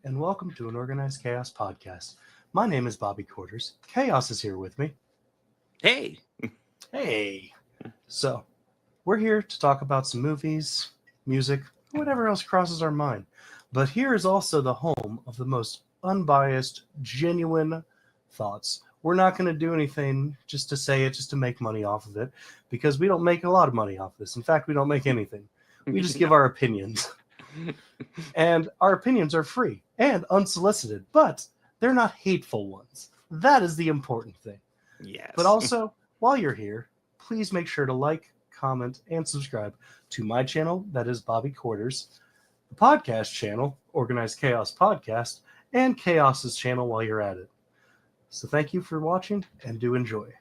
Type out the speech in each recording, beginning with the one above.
and welcome to an Organized Chaos podcast. My name is Bobby Quarters. Chaos is here with me. Hey. Hey. So, we're here to talk about some movies, music, whatever else crosses our mind. But here is also the home of the most unbiased, genuine thoughts. We're not going to do anything just to say it, just to make money off of it, because we don't make a lot of money off this. In fact, we don't make anything. We just give our opinions. And our opinions are free and unsolicited, but they're not hateful ones. That is the important thing. Yes. But also, while you're here, please make sure to like, comment, and subscribe to my channel, that is Bobby Quarters, the podcast channel, Organized Chaos Podcast, and Chaos's channel while you're at it. So thank you for watching, and do enjoy.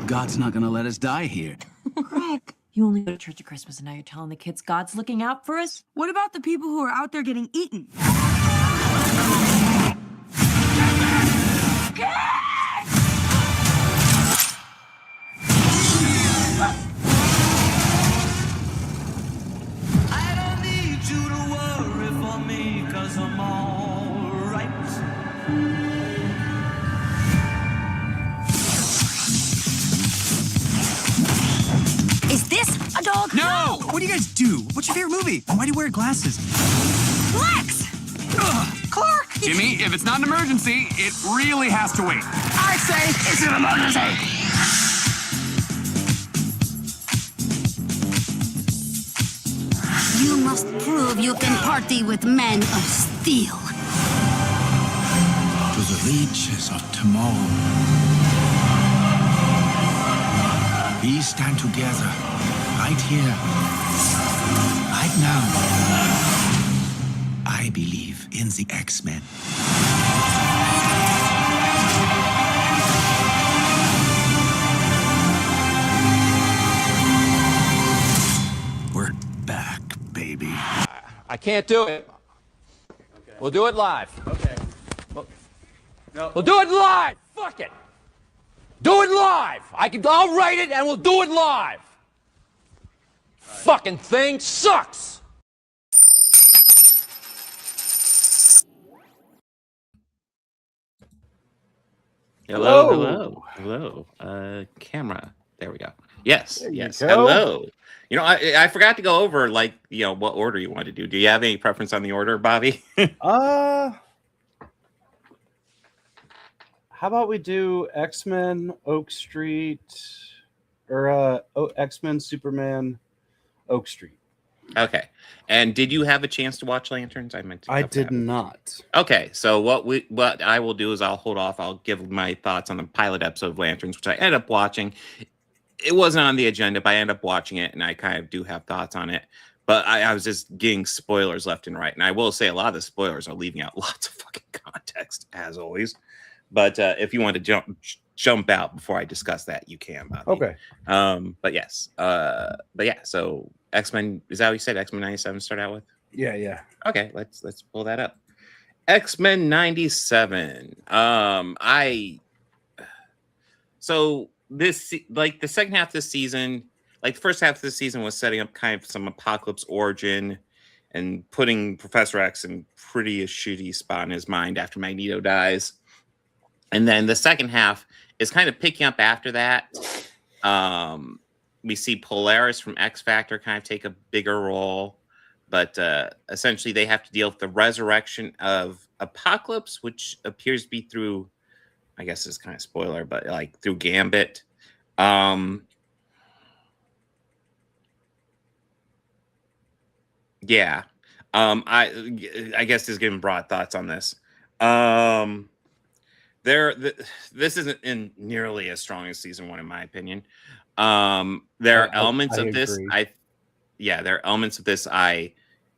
God's not gonna let us die here. Greg, you only go to church at Christmas and now you're telling the kids God's looking out for us? What about the people who are out there getting eaten? I don't need you to worry for me, 'cause I'm alright. Is this a dog? No! What do you guys do? What's your favorite movie? And why do you wear glasses? Lex! Ugh. Clark! Jimmy, if it's not an emergency, it really has to wait. I say it's an emergency! You must prove you can party with men of steel. To the reaches of tomorrow. We stand together, right here, right now. I believe in the X-Men. We're back, baby. I can't do it. Okay. We'll do it live. Okay. We'll do it live. Fuck it. Do it live. I'll write it and we'll do it live. Fucking thing sucks. Hello. Camera. There we go. Yes. Go. Hello. You know, I forgot to go over what order you want to do. Do you have any preference on the order, Bobby? How about we do X-Men, Oak Street, or X-Men, Superman, Oak Street? Okay. And did you have a chance to watch Lanterns? I did not. Okay, so what I will do is I'll hold off. I'll give my thoughts on the pilot episode of Lanterns, which I ended up watching. It wasn't on the agenda, but I ended up watching it, and I kind of do have thoughts on it. But I was just getting spoilers left and right. And I will say a lot of the spoilers are leaving out lots of fucking context, as always. But if you want to jump out before I discuss that, you can, Bobby. Okay. But yes. So X-Men, is that what you said? X-Men 97 start out with? Yeah. Okay, let's pull that up. X-Men 97. So this, like the second half of the season, like the first half of the season was setting up kind of some Apocalypse origin. and putting Professor X in pretty a shitty spot in his mind after Magneto dies. And then the second half is kind of picking up after that. We see Polaris from X Factor kind of take a bigger role, but essentially they have to deal with the resurrection of Apocalypse, which appears to be through, I guess it's kind of spoiler, but like through Gambit. Yeah. I guess just giving broad thoughts on this. This isn't in nearly as strong as season 1, in my opinion. There are elements of this there are elements of this I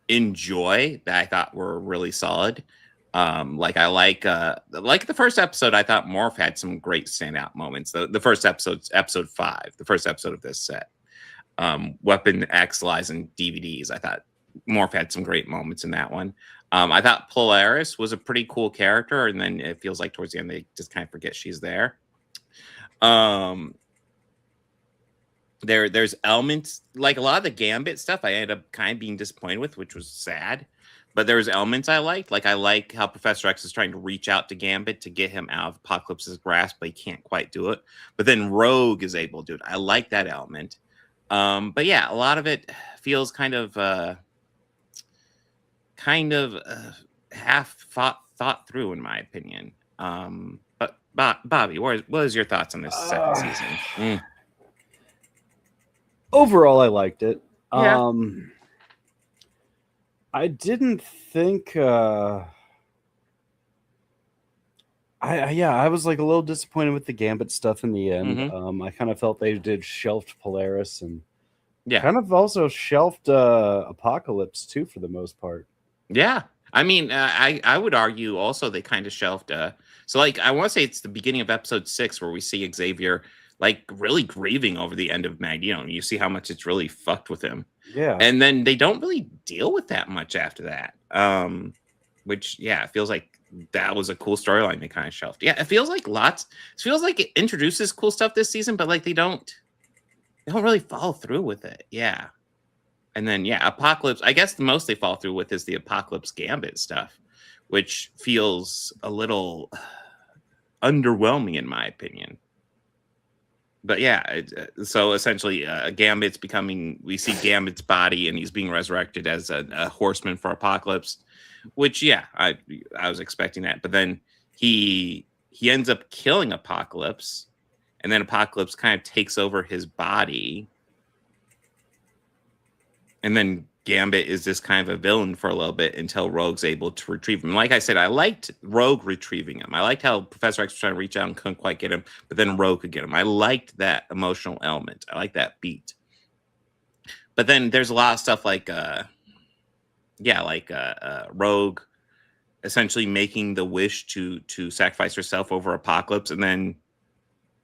enjoy that I thought were really solid. Like the first episode, I thought Morph had some great standout moments. The first episode, episode 5, the first episode of this set. Weapon X lies in DVDs. I thought Morph had some great moments in that one. I thought Polaris was a pretty cool character, and then it feels like towards the end they just kind of forget she's there. There's elements, like a lot of the Gambit stuff I ended up kind of being disappointed with, which was sad. But there's elements I liked. Like I like how Professor X is trying to reach out to Gambit to get him out of Apocalypse's grasp, but he can't quite do it. But then Rogue is able to do it. I like that element. But yeah, a lot of it feels kind of half thought through, in my opinion. But Bobby, what is your thoughts on this second season? Overall, I liked it. Yeah. I didn't think. I was like a little disappointed with the Gambit stuff in the end. Mm-hmm. I kind of felt they did shelved Polaris and Yeah. kind of also shelved Apocalypse too for the most part. Yeah. I mean, I would argue also they kind of shelved. So, like, I want to say it's the beginning of episode 6 where we see Xavier, like, really grieving over the end of Magneto. And you see how much it's really fucked with him. Yeah. And then they don't really deal with that much after that. Which, yeah, it feels like that was a cool storyline they kind of shelved. Yeah, it feels like it introduces cool stuff this season, but, like, they don't really follow through with it. Yeah. And then, yeah, Apocalypse, I guess the most they follow through with is the Apocalypse Gambit stuff, which feels a little underwhelming in my opinion. But yeah, so essentially Gambit's we see Gambit's body and he's being resurrected as a horseman for Apocalypse, which, yeah, I was expecting that. But then he ends up killing Apocalypse, and then Apocalypse kind of takes over his body. And then Gambit is this kind of a villain for a little bit until Rogue's able to retrieve him. Like I said, I liked Rogue retrieving him. I liked how Professor X was trying to reach out and couldn't quite get him, but then Rogue could get him. I liked that emotional element. I like that beat. But then there's a lot of stuff like Rogue essentially making the wish to sacrifice herself over Apocalypse, and then,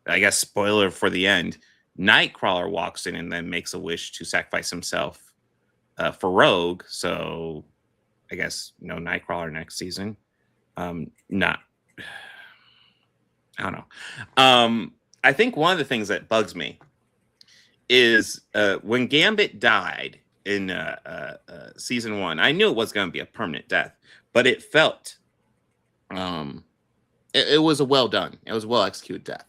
I guess, spoiler for the end, Nightcrawler walks in and then makes a wish to sacrifice himself for Rogue. So I guess no Nightcrawler next season. I don't know. I think one of the things that bugs me is when Gambit died in season 1, I knew it was going to be a permanent death, but it felt it was a well done. It was a well executed death.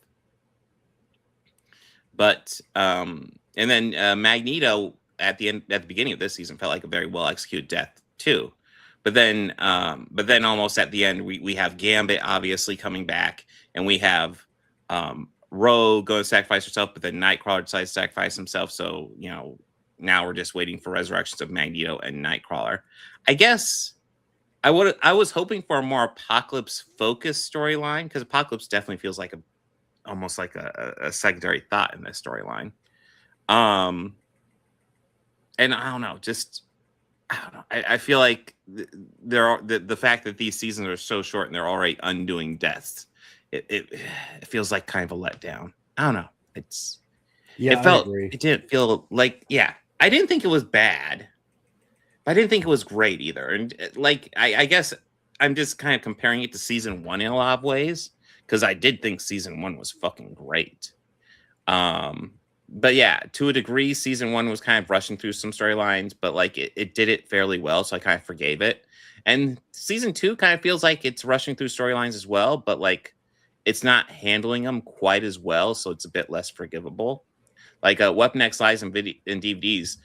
But and then Magneto at the beginning of this season felt like a very well executed death too. But then almost at the end we have Gambit obviously coming back, and we have Rogue going to sacrifice herself, but then Nightcrawler decides to sacrifice himself. So, you know, now we're just waiting for resurrections of Magneto and Nightcrawler. I guess I was hoping for a more Apocalypse focused storyline, because Apocalypse definitely feels like almost like a secondary thought in this storyline. And I don't know, I feel like the fact that these seasons are so short and they're already undoing deaths, it feels like kind of a letdown. I don't know. It didn't feel like, yeah, I didn't think it was bad, but I didn't think it was great either. And like, I guess I'm just kind of comparing it to season 1 in a lot of ways, because I did think season 1 was fucking great. but yeah, to a degree, season 1 was kind of rushing through some storylines, but like it did it fairly well, so I kind of forgave it. And season 2 kind of feels like it's rushing through storylines as well, but like it's not handling them quite as well, so it's a bit less forgivable. Like Weapon X Lies and DVDs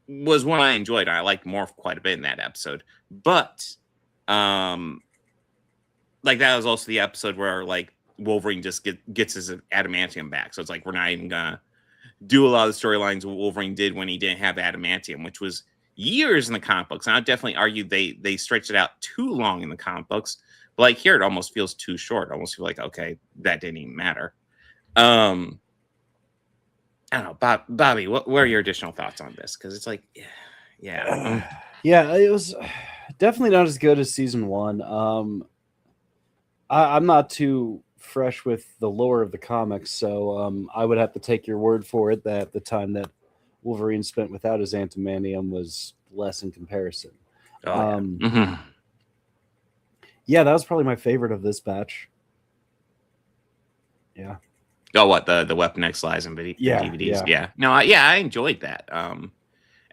was one I enjoyed. I liked Morph quite a bit in that episode, but like that was also the episode where like Wolverine just gets his adamantium back. So it's like we're not even gonna do a lot of the storylines Wolverine did when he didn't have adamantium, which was years in the comic books. And I'd definitely argue they stretched it out too long in the comic books. But like here, it almost feels too short. I almost feel like, okay, that didn't even matter. I don't know, Bobby. What are your additional thoughts on this? Because it's like, yeah. Yeah, it was definitely not as good as season 1. I'm not too fresh with the lore of the comics, so I would have to take your word for it that the time that Wolverine spent without his adamantium was less in comparison. Yeah, that was probably my favorite of this batch. Yeah. Oh, what the Weapon X Lies and DVDs? Yeah. No, I enjoyed that. And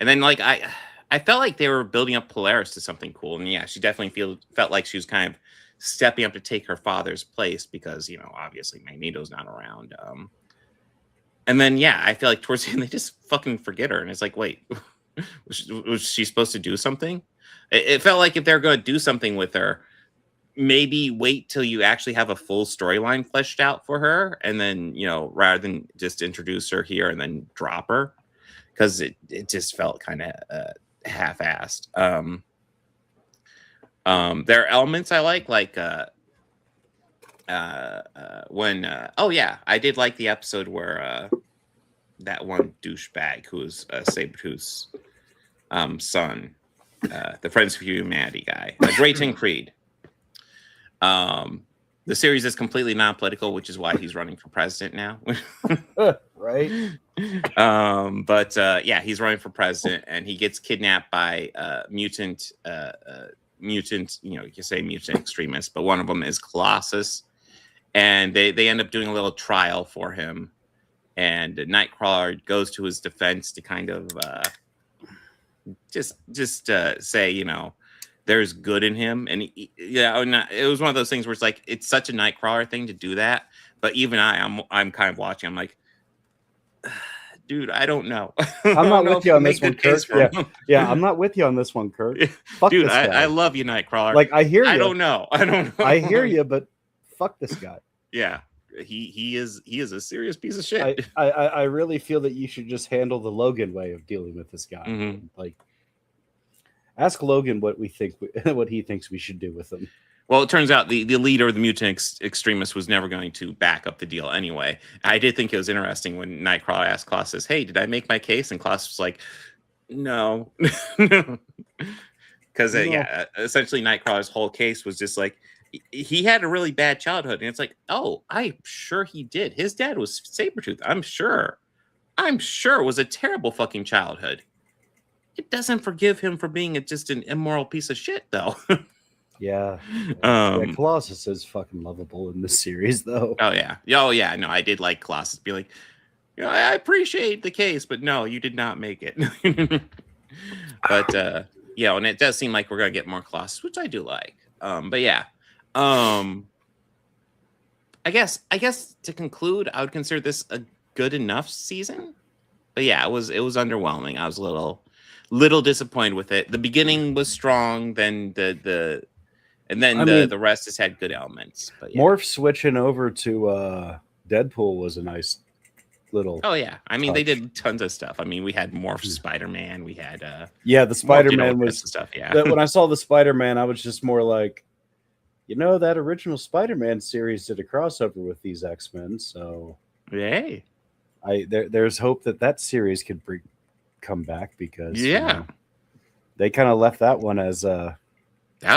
then like I felt like they were building up Polaris to something cool, and yeah, she definitely felt like she was kind of stepping up to take her father's place because obviously Magneto's not around. And then yeah, I feel like towards the end they just fucking forget her, and it's like, wait, was she supposed to do something? It felt like if they're going to do something with her, maybe wait till you actually have a full storyline fleshed out for her, and then rather than just introduce her here and then drop her, because it just felt kind of half-assed. There are elements I like when I did like the episode where that one douchebag who was Sabretooth's son, the Friends for Humanity guy, Drayton Creed. The series is completely non-political, which is why he's running for president now. Right. But he's running for president, and he gets kidnapped by mutant, you can say mutant extremists, but one of them is Colossus, and they end up doing a little trial for him, and Nightcrawler goes to his defense to kind of just say, there's good in him. And it was one of those things where it's like, it's such a Nightcrawler thing to do that. But even I'm kind of watching. I'm like, dude, I don't know. I'm not with you on this one, Kirk. Yeah, I'm not with you on this one, Kirk. Fuck dude, this guy. I love you, Nightcrawler. Like, I hear you. I don't know. I hear you, but fuck this guy. Yeah, he is a serious piece of shit. I really feel that you should just handle the Logan way of dealing with this guy. Mm-hmm. Like, ask Logan what he thinks we should do with him. Well, it turns out the leader of the mutant extremists was never going to back up the deal anyway. I did think it was interesting when Nightcrawler asked Colossus, "Hey, did I make my case?" And Colossus was like, "No," because essentially Nightcrawler's whole case was just like he had a really bad childhood, and it's like, oh, I'm sure he did. His dad was Sabretooth. I'm sure it was a terrible fucking childhood. It doesn't forgive him for being just an immoral piece of shit, though. Yeah. Colossus is fucking lovable in this series, though. Oh yeah. No, I did like Colossus be like, I appreciate the case, but no, you did not make it. But and it does seem like we're gonna get more Colossus, which I do like. But yeah. I guess to conclude, I would consider this a good enough season. But yeah, it was underwhelming. I was a little disappointed with it. The beginning was strong, then the rest has had good elements. But yeah. Morph switching over to Deadpool was a nice little. Oh yeah, I mean touch. They did tons of stuff. I mean we had Morph Spider-Man. We had the Spider-Man was stuff. Yeah, when I saw the Spider-Man, I was just more like, that original Spider-Man series did a crossover with these X-Men. So yay! There's hope that series could come back because they kind of left that one as that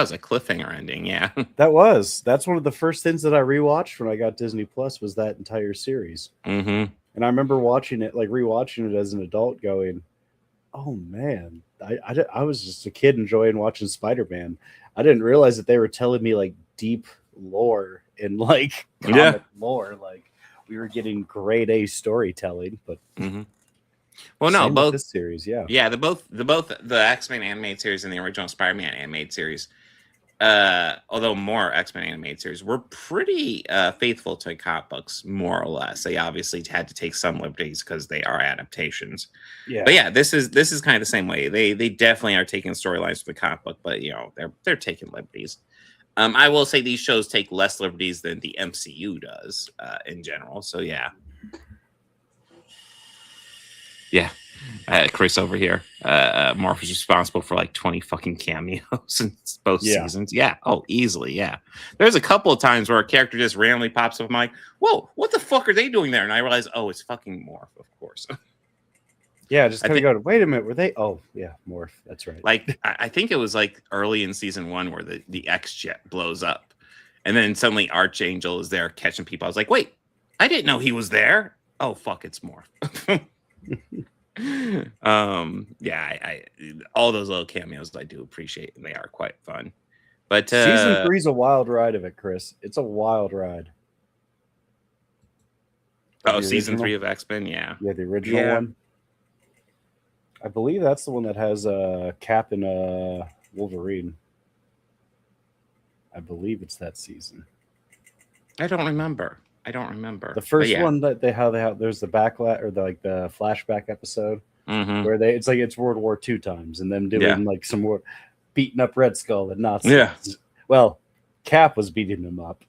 was a cliffhanger ending. Yeah, that's one of the first things that I rewatched when I got Disney Plus was that entire series. Mm-hmm. And I remember rewatching it as an adult, going, "Oh man, I was just a kid enjoying watching Spider-Man. I didn't realize that they were telling me like deep lore and like comic lore. Like, we were getting grade A storytelling, but Well, no, same with both this series, yeah. Yeah, the X-Men animated series and the original Spider-Man animated series, although more X-Men animated series, were pretty faithful to comic books, more or less. They obviously had to take some liberties because they are adaptations. Yeah. But yeah, this is kind of the same way. They definitely are taking storylines from the comic book, but you know, they're taking liberties. I will say these shows take less liberties than the MCU does in general. So yeah. Yeah. Chris over here. Morph is responsible for like 20 fucking cameos in both seasons. Yeah. Oh, easily. Yeah. There's a couple of times where a character just randomly pops up. I'm like, whoa, what the fuck are they doing there? And I realize, oh, it's fucking Morph, of course. Yeah, just kind of go, wait a minute, were they? Oh, yeah, Morph. That's right. Like, I think it was like early in season 1 where the X-Jet blows up. And then suddenly Archangel is there catching people. I was like, wait, I didn't know he was there. Oh, fuck, it's Morph. I all those little cameos I do appreciate, and they are quite fun. But season 3's a wild ride of it, Chris. It's a wild ride. Oh, season 3 of X-Men, yeah, the original one. I believe that's the one that has Cap and Wolverine. I believe it's that season. I don't remember. The first one that they have there's the backlash or the flashback episode where it's World War II times and them doing like some more beating up Red Skull and Nazis. Yeah. Well, Cap was beating them up.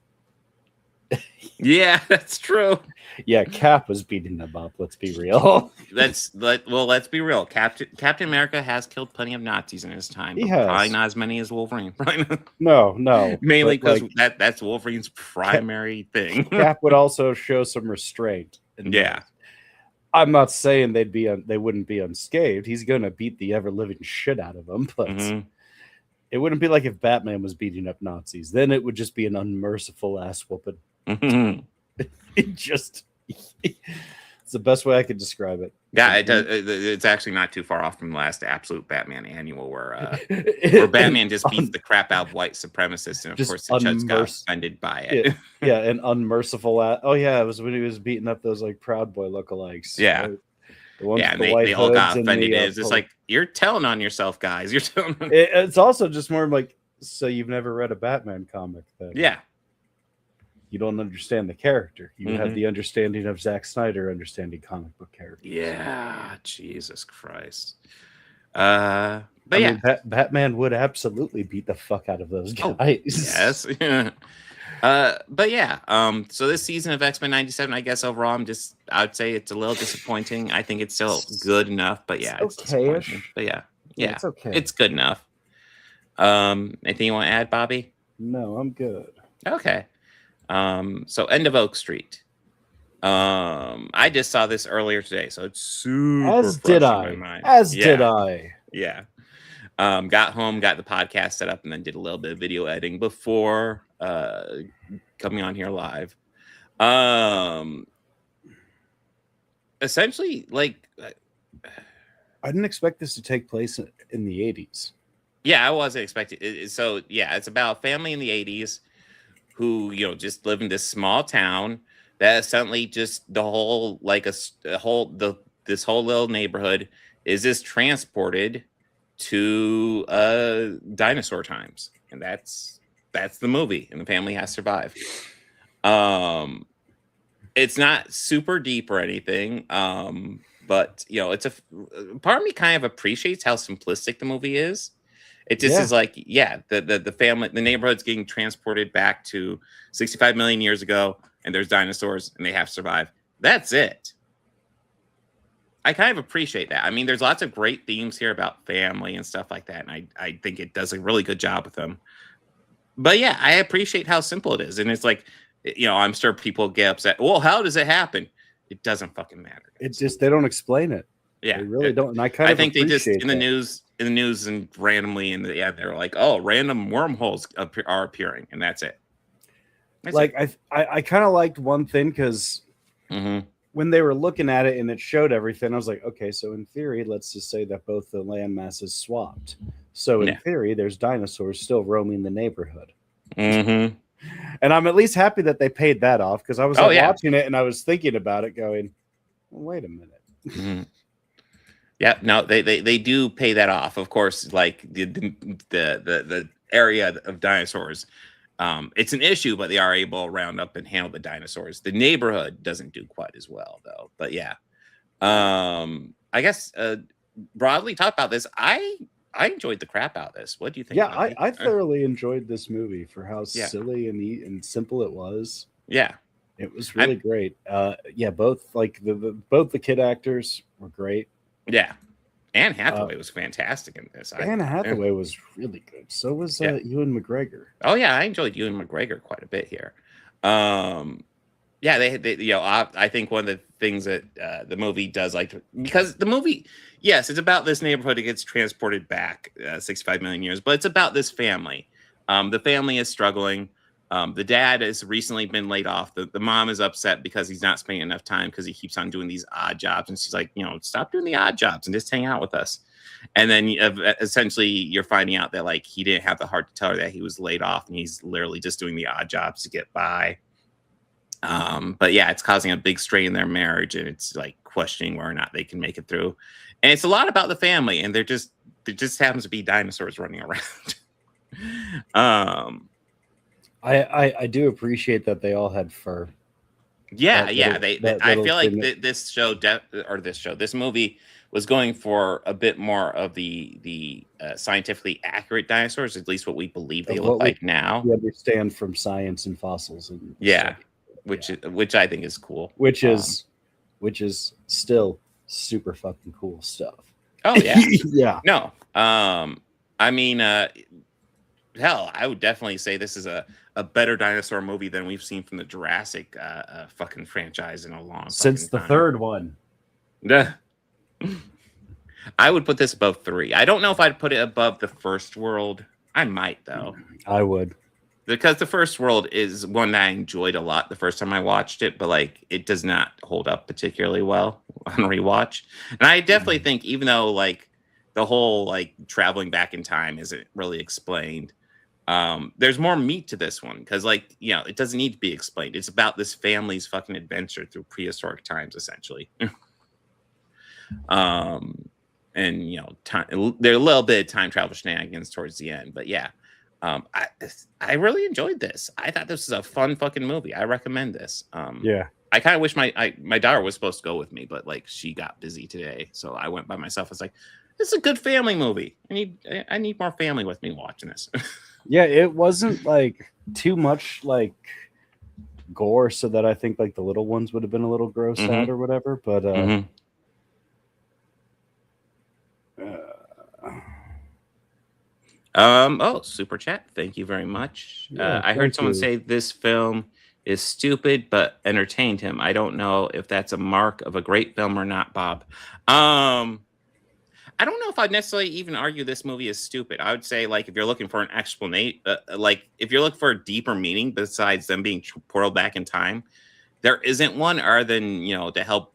Yeah, that's true. Yeah, Cap was beating them up. Let's be real. Let's be real. Captain America has killed plenty of Nazis in his time. He but has. Probably not as many as Wolverine. No. Mainly because like, that's Wolverine's primary thing. Cap would also show some restraint. Yeah. I'm not saying they wouldn't be unscathed. He's gonna beat the ever living shit out of them, but it wouldn't be like if Batman was beating up Nazis. Then it would just be an unmerciful ass whooping. It's the best way I could describe it. Yeah, it does. It's actually not too far off from the last absolute Batman annual where Batman just beats the crap out of white supremacists, and of course the judge got offended by it. Yeah, an unmerciful. Oh yeah, it was when he was beating up those like Proud Boy lookalikes. Yeah. Right? The ones Yeah, with and the white they all got hoods and offended. the, It's just like, you're telling on yourself, guys. You're telling. It's also just more like, so you've never read a Batman comic, then? Yeah. You don't understand the character. You have the understanding of Zack Snyder understanding comic book characters. Yeah, Jesus Christ. But I mean, Batman would absolutely beat the fuck out of those guys. Oh, yes. But yeah, so this season of X-Men 97, I guess overall, I'd say it's a little disappointing. I think it's still good enough, but yeah, it's disappointing. But yeah, it's okay. It's good enough. Anything you want to add, Bobby? No, I'm good. Okay. So End of Oak Street. I just saw this earlier today, so it's super As fresh did in I. my mind. Did I. Yeah. Got home, got the podcast set up, and then did a little bit of video editing before coming on here live. Essentially, like, I didn't expect this to take place in the 80s. Yeah, I wasn't expecting. So yeah, it's about a family in the 80s who, just live in this small town that suddenly just this whole little neighborhood is just transported to dinosaur times, and that's the movie, and the family has to survive. It's not super deep or anything, but it's a part of me kind of appreciates how simplistic the movie is. It just is like, the family, the neighborhood's getting transported back to 65 million years ago, and there's dinosaurs, and they have to survive. That's it. I kind of appreciate that. I mean, there's lots of great themes here about family and stuff like that, and I think it does a really good job with them. But yeah, I appreciate how simple it is, and it's like, I'm sure people get upset. Well, how does it happen? It doesn't fucking matter. It's just they don't explain it. Yeah, they really don't. And I think they just in the news and randomly they're like, oh, random wormholes are appearing, and that's it. I kind of liked one thing because when they were looking at it and it showed everything, I was like, okay, so in theory, let's just say that both the land masses swapped. So in theory, there's dinosaurs still roaming the neighborhood. And I'm at least happy that they paid that off because I was watching it and I was thinking about it, going, well, "Wait a minute." Mm-hmm. Yeah, no, they do pay that off. Of course, like the area of dinosaurs, it's an issue, but they are able to round up and handle the dinosaurs. The neighborhood doesn't do quite as well, though. But yeah, I guess broadly talk about this. I enjoyed the crap out of this. What do you think? Yeah, I thoroughly enjoyed this movie for how silly and simple it was. Yeah, it was really great. Yeah, both like both the kid actors were great. Yeah, Anne Hathaway was fantastic in this. Anne Hathaway was really good. So was Ewan McGregor. Oh yeah, I enjoyed Ewan McGregor quite a bit here. Yeah, they you know, I think one of the things that the movie does, like, because the movie, yes, it's about this neighborhood that gets transported back 65 million years, but it's about this family. The family is struggling. The dad has recently been laid off. The mom is upset because he's not spending enough time because he keeps on doing these odd jobs. And she's like, you know, stop doing the odd jobs and just hang out with us. And then essentially you're finding out that, like, he didn't have the heart to tell her that he was laid off and he's literally just doing the odd jobs to get by. But yeah, it's causing a big strain in their marriage, and it's like questioning whether or not they can make it through. And it's a lot about the family, and there just happens to be dinosaurs running around. I do appreciate that they all had fur. Yeah, I feel like this movie was going for a bit more of the scientifically accurate dinosaurs, at least what we believe they look like now. We understand from science and fossils, and which I think is cool. Which is still super fucking cool stuff. Oh yeah, yeah. No, I mean, hell, I would definitely say this is a better dinosaur movie than we've seen from the Jurassic fucking franchise in a long since the third one. Yeah. I would put this above 3. I don't know if I'd put it above the First World. I might, though. I would. Because the First World is one that I enjoyed a lot the first time I watched it, but like it does not hold up particularly well on rewatch. And I definitely think, even though like the whole like traveling back in time isn't really explained, there's more meat to this one because, like, you know, it doesn't need to be explained. It's about this family's fucking adventure through prehistoric times, essentially. And you know, there's a little bit of time travel shenanigans towards the end, but yeah. I really enjoyed this. I thought this was a fun fucking movie. I recommend this. Yeah. I kind of wish my daughter was supposed to go with me, but like she got busy today, so I went by myself. I was like, this is a good family movie. I need more family with me watching this. Yeah, it wasn't like too much like gore, so that I think like the little ones would have been a little grossed out or whatever. But super chat. Thank you very much. Yeah, I heard someone say this film is stupid but entertained him. I don't know if that's a mark of a great film or not, Bob. I don't know if I'd necessarily even argue this movie is stupid. I would say, like, if you're looking for an explanation, like if you're looking for a deeper meaning besides them being portaled back in time, there isn't one other than, you know, to help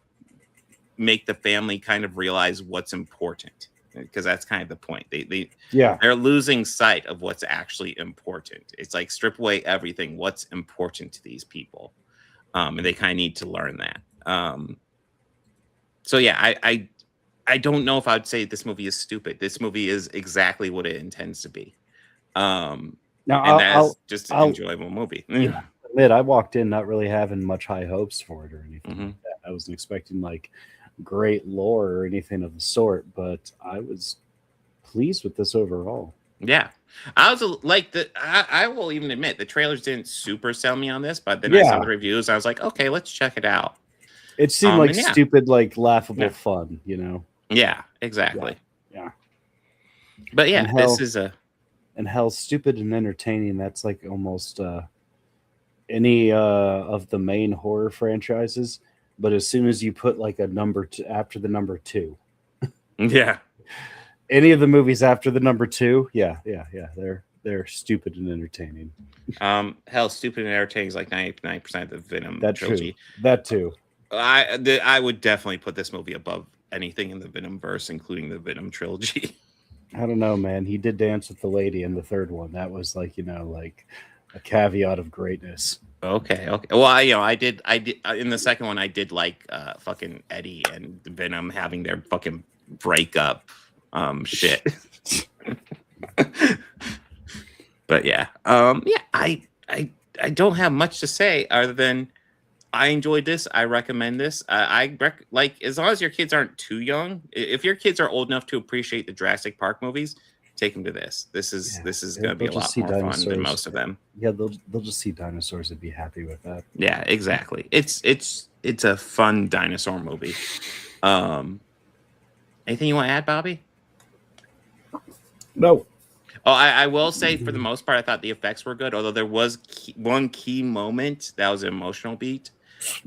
make the family kind of realize what's important. Because that's kind of the point. They're losing sight of what's actually important. It's like strip away everything. What's important to these people, and they kind of need to learn that. So yeah, I don't know if I'd say this movie is stupid. This movie is exactly what it intends to be. That's just an enjoyable movie. Yeah, admit I walked in not really having much high hopes for it or anything like that. I wasn't expecting like great lore or anything of the sort, but I was pleased with this overall. Yeah, I was like I will even admit the trailers didn't super sell me on this, but then I saw the reviews. I was like, okay, let's check it out. It seemed like stupid, like laughable fun, you know? Yeah, exactly. Yeah. But yeah, this is hell, stupid and entertaining. That's like almost any of the main horror franchises. But as soon as you put like a number after the number 2, yeah, any of the movies after the number 2, they're stupid and entertaining. Hell, stupid and entertaining is like 99% of the Venom trilogy. That too. I would definitely put this movie above anything in the Venom verse, including the Venom trilogy. I don't know, man. He did dance with the lady in the third one. That was like, you know, like A caveat of greatness. Okay. Well, I did in the second one, I did like fucking Eddie and Venom having their fucking breakup shit. But yeah, I don't have much to say other than I enjoyed this. I recommend this. Like as long as your kids aren't too young. If your kids are old enough to appreciate the Jurassic Park movies, take them to this. This is going to be a lot more fun than most of them. Yeah, they'll just see dinosaurs and be happy with that. Yeah, exactly. It's a fun dinosaur movie. Anything you want to add, Bobby? No. Oh, I will say for the most part, I thought the effects were good. Although there was one key moment that was an emotional beat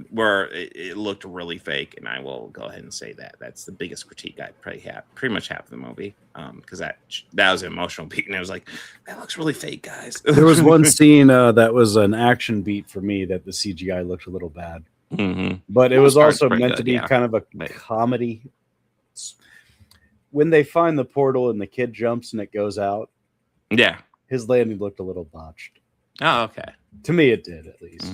where it looked really fake, and I will go ahead and say that's the biggest critique I pretty much have of the movie, because that was an emotional beat, and I was like, that looks really fake, guys. There was one scene that was an action beat for me that the CGI looked a little bad, but it was also meant to be kind of a comedy. When they find the portal and the kid jumps and it goes out, yeah, his landing looked a little botched. Oh, okay. To me, it did at least.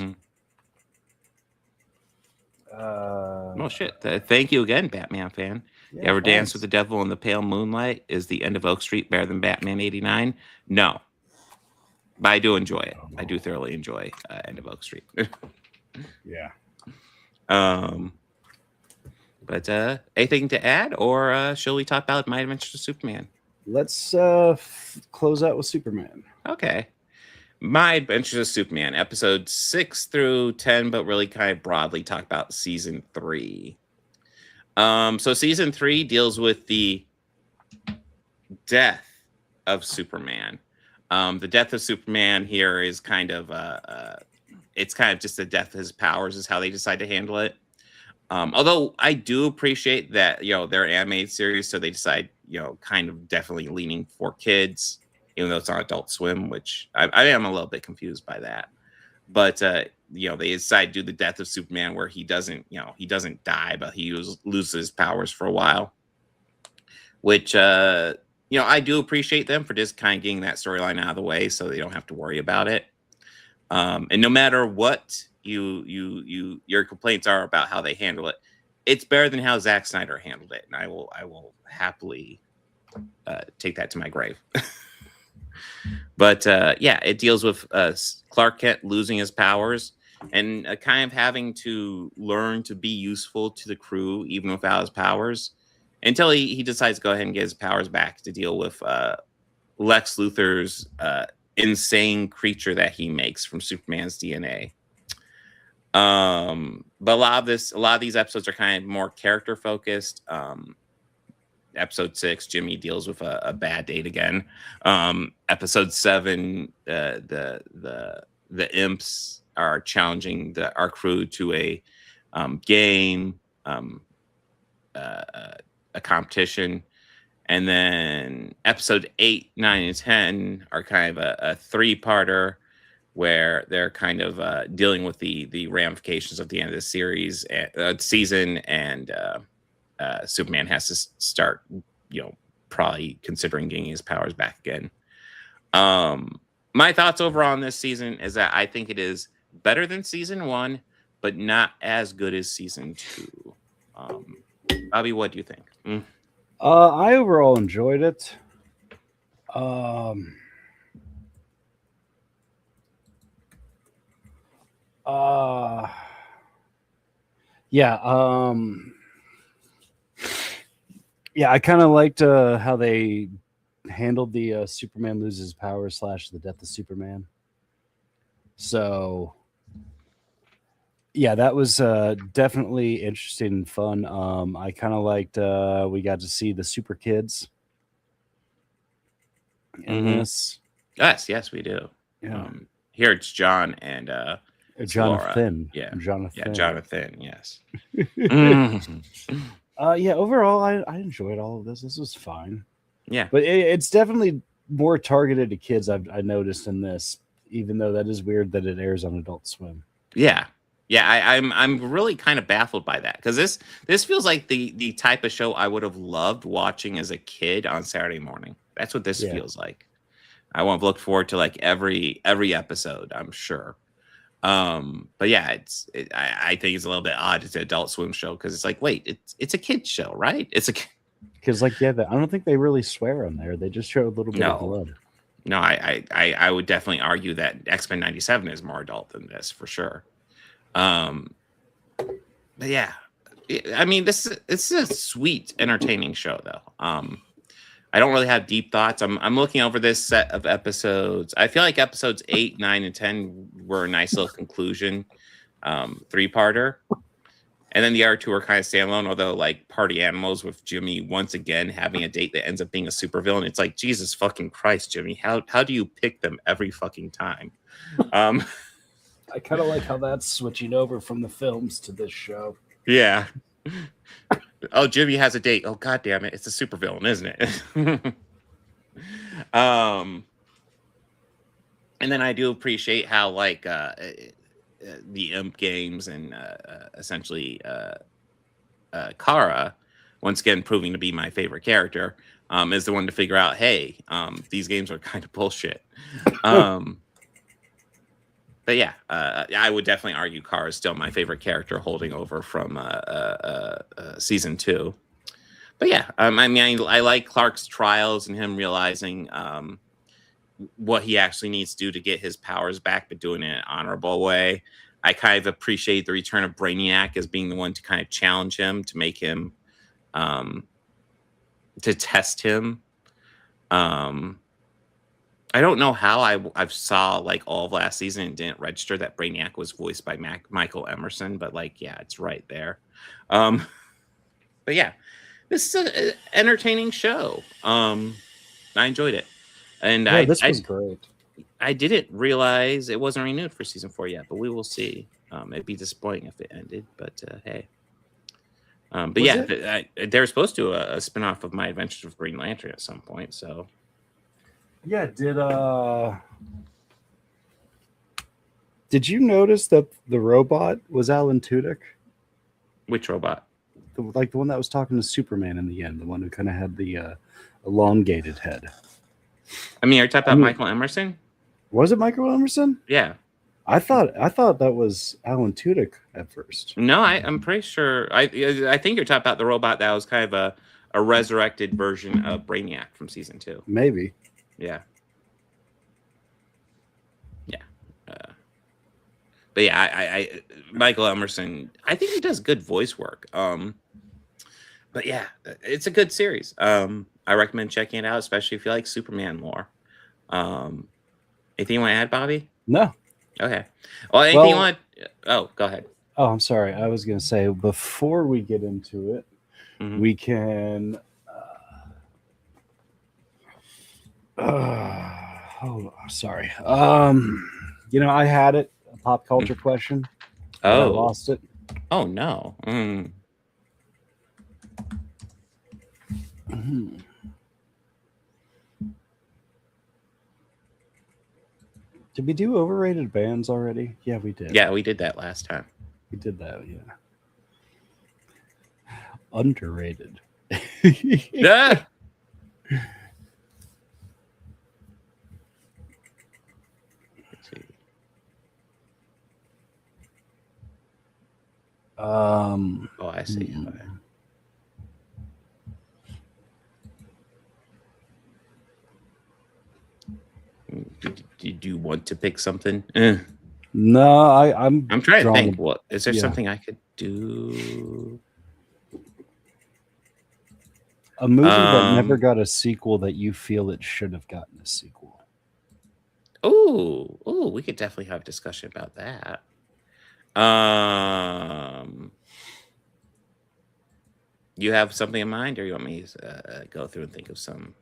Well, shit. Thank you again, Batman fan. You ever dance with the devil in the pale moonlight? Is the end of Oak Street better than Batman 89? No. But I do enjoy it. I do thoroughly enjoy End of Oak Street. Yeah. But anything to add, or shall we talk about My Adventures of Superman? Let's close out with Superman. Okay. My Adventures of Superman, episode 6 through 10, but really kind of broadly talk about season 3. So season 3 deals with the death of Superman. The death of Superman here is kind of it's kind of just the death of his powers is how they decide to handle it. Although I do appreciate that, they're an animated series, so they decide, kind of definitely leaning for kids, even though it's on Adult Swim, which I am a little bit confused by that. But, they decide to do the death of Superman where he doesn't die, but he loses his powers for a while, which, I do appreciate them for just kind of getting that storyline out of the way so they don't have to worry about it. And no matter what your complaints are about how they handle it, it's better than how Zack Snyder handled it, and I will happily take that to my grave. But it deals with Clark Kent losing his powers and kind of having to learn to be useful to the crew even without his powers, until he decides to go ahead and get his powers back to deal with Lex Luthor's insane creature that he makes from Superman's DNA. But a lot of these episodes are kind of more character focused. Episode 6, Jimmy deals with a bad date again. Episode 7, the imps are challenging our crew to a game, a competition. And then episode 8, 9, and 10 are kind of a 3-parter where they're kind of dealing with the ramifications of the end of the series season, and Superman has to start, probably considering getting his powers back again. My thoughts overall on this season is that I think it is better than season 1, but not as good as season 2. Bobby, what do you think? I overall enjoyed it. I kind of liked how they handled the Superman loses powers / the death of Superman. So that was definitely interesting and fun. I kind of liked we got to see the super kids in this. Yes, we do. Yeah. Here it's John and Jonathan. Flora. Jonathan, yes. Overall I enjoyed all of this. This was fine. Yeah. But it's definitely more targeted to kids, I noticed in this, even though that is weird that it airs on Adult Swim. Yeah. I'm really kind of baffled by that, because this feels like the type of show I would have loved watching as a kid on Saturday morning. That's what this feels like. I won't look forward to like every episode, I'm sure. But yeah, I think it's a little bit odd. It's an Adult Swim show because it's like, wait, it's a kid's show, right? It's a Because like I don't think they really swear on there. They just show a little bit of blood. No, I would definitely argue that X-Men 97 is more adult than this for sure. But yeah, I mean, this is a sweet, entertaining show though. I don't really have deep thoughts. I'm looking over this set of episodes. I feel like episodes 8, 9, and 10 were a nice little conclusion, 3-parter. And then the other 2 are kind of standalone, although like Party Animals with Jimmy once again having a date that ends up being a supervillain. It's like, Jesus fucking Christ, Jimmy. How do you pick them every fucking time? I kind of like how that's switching over from the films to this show. Yeah. Oh, Jimmy has a date. Oh, God damn it. It's a supervillain, isn't it? And then I do appreciate how like the Imp games and essentially Kara, once again proving to be my favorite character, is the one to figure out, hey, these games are kind of bullshit. But yeah, I would definitely argue Kara is still my favorite character, holding over from season 2. But yeah, I mean, I like Clark's trials and him realizing what he actually needs to do to get his powers back, but doing it in an honorable way. I kind of appreciate the return of Brainiac as being the one to kind of challenge him, to make him, to test him. I don't know how I saw like all of last season and didn't register that Brainiac was voiced by Michael Emerson, but like, yeah, it's right there. But yeah, this is an entertaining show. I enjoyed it. And yeah, this was great. I didn't realize it wasn't renewed for season 4 yet, but we will see. It'd be disappointing if it ended, but hey. But was yeah, they're supposed to a spinoff of My Adventures with Green Lantern at some point, so. Yeah, did you notice that the robot was Alan Tudyk? Which robot? The one that was talking to Superman in the end, the one who kind of had the elongated head. I mean, are you talking about Michael Emerson? Was it Michael Emerson? Yeah. I thought that was Alan Tudyk at first. No, I'm pretty sure. I think you're talking about the robot that was kind of a resurrected version of Brainiac from season 2. Maybe. Yeah. Yeah. But yeah, I Michael Emerson, I think he does good voice work. But yeah, it's a good series. I recommend checking it out, especially if you like Superman lore. Anything you want to add, Bobby? No. Okay. Well, anything you want? Oh, go ahead. Oh, I'm sorry. I was going to say, before we get into it, we can. Oh, sorry. I had it. A pop culture question. Oh, I lost it. Oh no. Did we do overrated bands already? Yeah, we did. Yeah, we did that last time. We did that, yeah. Underrated. Yeah. Oh, I see. Did you want to pick something? No, I'm trying to think. What is there something I could do? A movie that never got a sequel that you feel it should have gotten a sequel. Oh, we could definitely have a discussion about that. You have something in mind, or you want me to go through and think of some?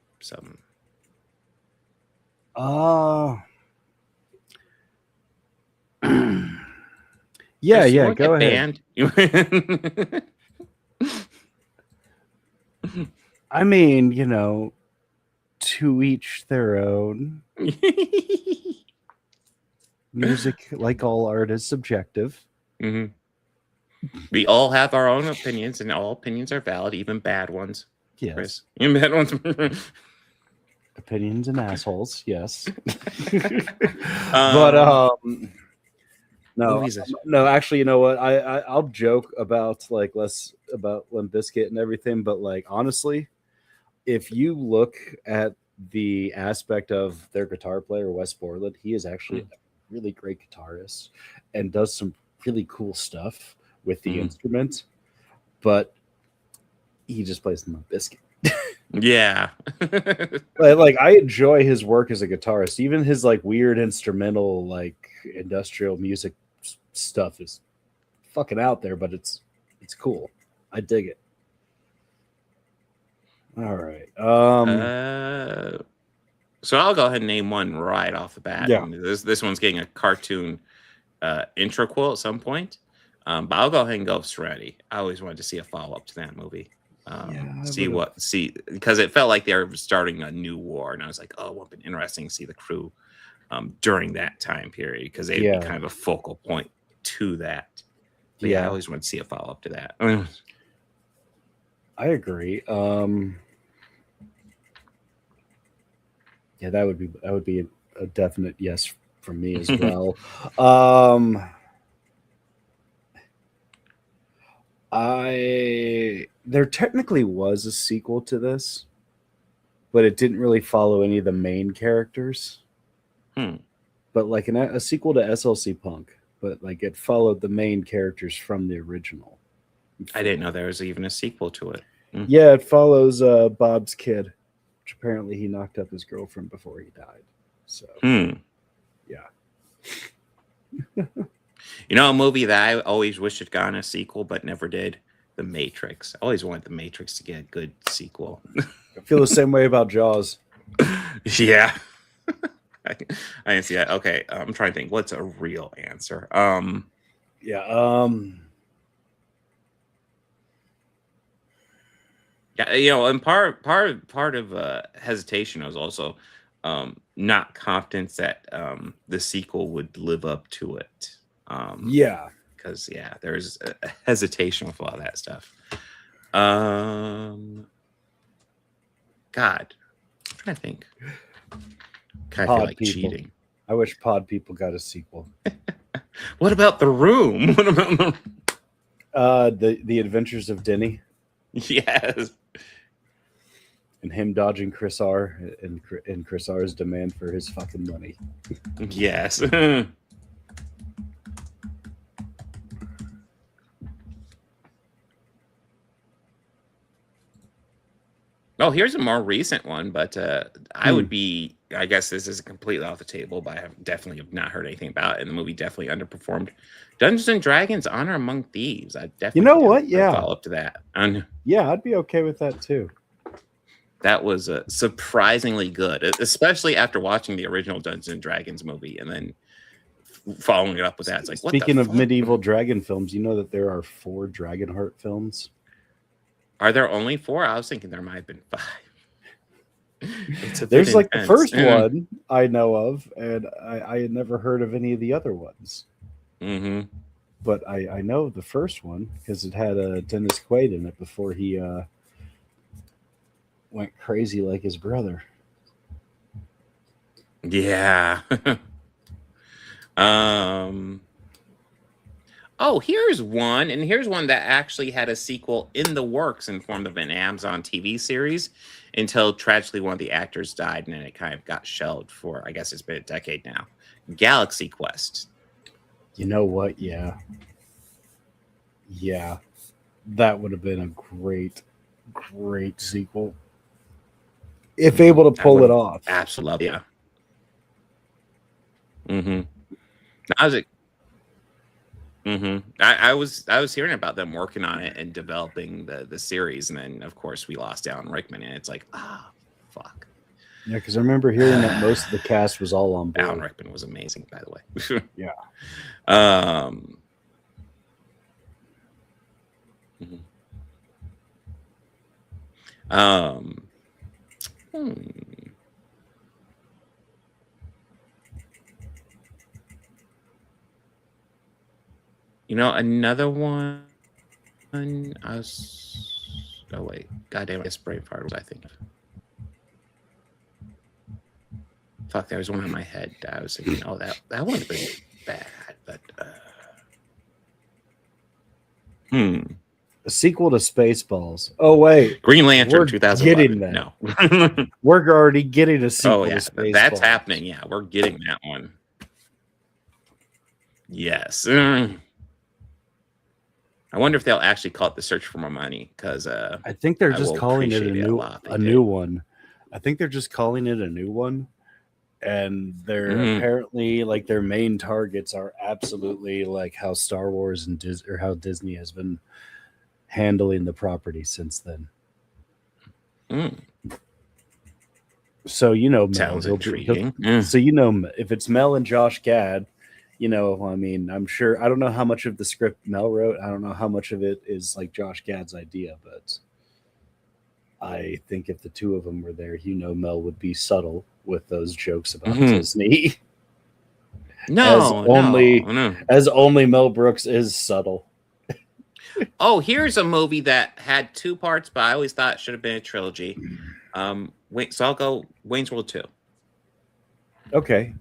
Yeah, go ahead. I mean, to each their own. Music, like all art, is subjective. Mm-hmm. We all have our own opinions, and all opinions are valid, even bad ones. Yes. Chris. Even bad ones. Opinions and assholes, yes. But no, Movies are- no. Actually, you know what? I'll joke about like less about Limp Bizkit and everything, but like honestly, if you look at the aspect of their guitar player Wes Borland, he is actually a really great guitarist and does some really cool stuff with the instrument, but he just plays Limp Bizkit. Yeah. Like I enjoy his work as a guitarist. Even his like weird instrumental, like industrial music stuff is fucking out there, but it's cool. I dig it. All right. So I'll go ahead and name one right off the bat. Yeah. And this one's getting a cartoon intro quote at some point. But I'll go ahead and go with Serenity. I always wanted to see a follow up to that movie. Because it felt like they were starting a new war, and I was like, oh, it would have been interesting to see the crew during that time period, because they'd be kind of a focal point to that. But yeah, I always wanted to see a follow up to that. I agree. Yeah, that would be a definite yes from me as well. There technically was a sequel to this, but it didn't really follow any of the main characters. But like a sequel to SLC Punk, but like it followed the main characters from the original. I didn't know there was even a sequel to it. Yeah, it follows Bob's kid, which apparently he knocked up his girlfriend before he died. So yeah. You know, a movie that I always wished had gotten a sequel but never did? The Matrix. I always wanted The Matrix to get a good sequel. I feel the same way about Jaws. Yeah. I didn't see that. Okay, I'm trying to think. What's a real answer? Yeah, you know, and part of hesitation was also not confidence that the sequel would live up to it. Yeah, because there's a hesitation with a lot of that stuff. God, I'm trying to think. Kind of feel like cheating. I wish Pod People got a sequel. What about The Room? What about the Adventures of Denny? Yes. And him dodging Chris R. and Chris R's demand for his fucking money. Yes. Oh, here's a more recent one, but I would be, I guess this is completely off the table, but I definitely have not heard anything about it, and the movie definitely underperformed. Dungeons and Dragons: Honor Among Thieves. I definitely, you know what? Yeah, follow up to that. Yeah, I'd be okay with that too. That was surprisingly good, especially after watching the original Dungeons and Dragons movie, and then following it up with that. It's like, speaking of medieval dragon films, you know that there are 4 Dragonheart films. Are there only 4? I was thinking there might have been 5. There's like the first one I know of, and I had never heard of any of the other ones. Mm-hmm. But I know the first one because it had Dennis Quaid in it before he went crazy like his brother. Yeah. Oh, here's one, and here's one that actually had a sequel in the works in form of an Amazon TV series until tragically one of the actors died, and then it kind of got shelved for, I guess it's been a decade now. Galaxy Quest. You know what? Yeah. Yeah. That would have been a great sequel. If able to pull it off. Absolutely, yeah. Mm-hmm. I was I was hearing about them working on it and developing the series, and then of course we lost Alan Rickman, and it's like, fuck. Yeah, because I remember hearing that most of the cast was all on board. Alan Rickman was amazing, by the way. Yeah. You know, another one. I was. Oh wait, goddamn! It's brain fart. Was I thinking? Fuck, there was one in my head. I was thinking, oh, that would have been bad, but A sequel to Spaceballs. Oh wait, Green Lantern we're 2011. getting that. No. We're already getting a sequel Oh yeah, to Spaceballs. that's happening. Yeah, we're getting that one. Yes. I wonder if they'll actually call it The Search for More Money, because I think they're I just will calling it appreciate it a lot if they a did. new one. I think they're just calling it a new one, and they're apparently like their main targets are absolutely like how Star Wars and or how Disney has been handling the property since then. So Mel, Sounds he'll- intriguing. So if it's Mel and Josh Gad, I mean, I'm sure I don't know how much of the script Mel wrote. I don't know how much of it is like Josh Gad's idea, but I think if the two of them were there, Mel would be subtle with those jokes about Disney. No, as only Mel Brooks is subtle. Oh, here's a movie that had 2 parts, but I always thought it should have been a trilogy. So I'll go Wayne's World 2. Okay.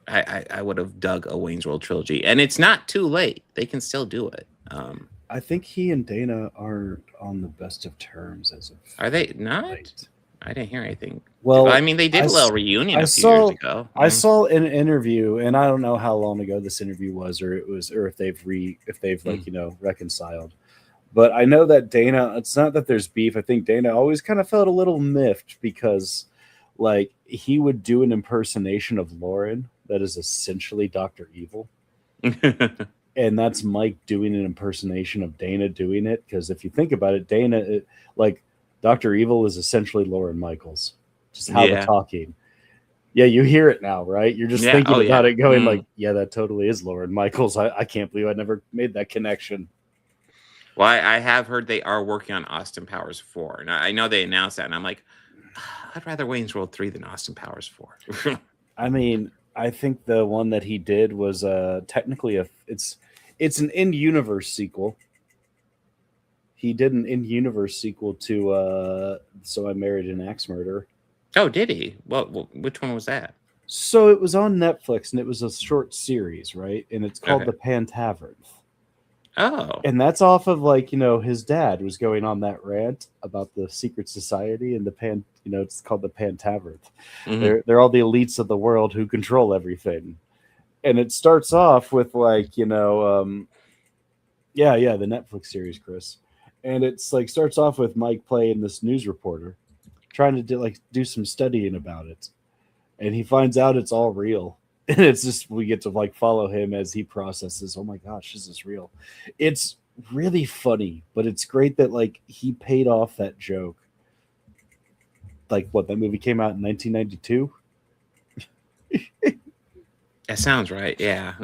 I would have dug a Wayne's World trilogy, and it's not too late. They can still do it. I think he and Dana aren't on the best of terms as of. Are they not? late. I didn't hear anything. Well, I mean, they did a little reunion a few years ago. I saw an interview, and I don't know how long ago this interview was, or if they've reconciled. But I know that Dana. It's not that there's beef. I think Dana always kind of felt a little miffed because, like, he would do an impersonation of Lauren that is essentially Dr. Evil. And that's Mike doing an impersonation of Dana doing it. Because if you think about it, Dana, Dr. Evil is essentially Lauren Michaels. Just how they're talking. Yeah, you hear it now, right? You're just thinking about it going like, yeah, that totally is Lauren Michaels. I can't believe I never made that connection. Well, I have heard they are working on Austin Powers 4. And I know they announced that, and I'm like, I'd rather Wayne's World 3 than Austin Powers 4. I mean, I think the one that he did was technically it's an in-universe sequel. He did an in-universe sequel to So I Married an Axe Murderer. Oh, did he? Well, which one was that? So it was on Netflix, and it was a short series, right? And it's called The Pantavern. Oh. And that's off of his dad was going on that rant about the secret society and it's called the Pantavern. Mm-hmm. They're all the elites of the world who control everything. And it starts off with the Netflix series, Chris. And it's starts off with Mike playing this news reporter trying to do some studying about it. And he finds out it's all real. And it's just, we get to follow him as he processes, oh my gosh, this is real. It's really funny, but it's great that he paid off that joke. That movie came out in 1992? That sounds right. Yeah.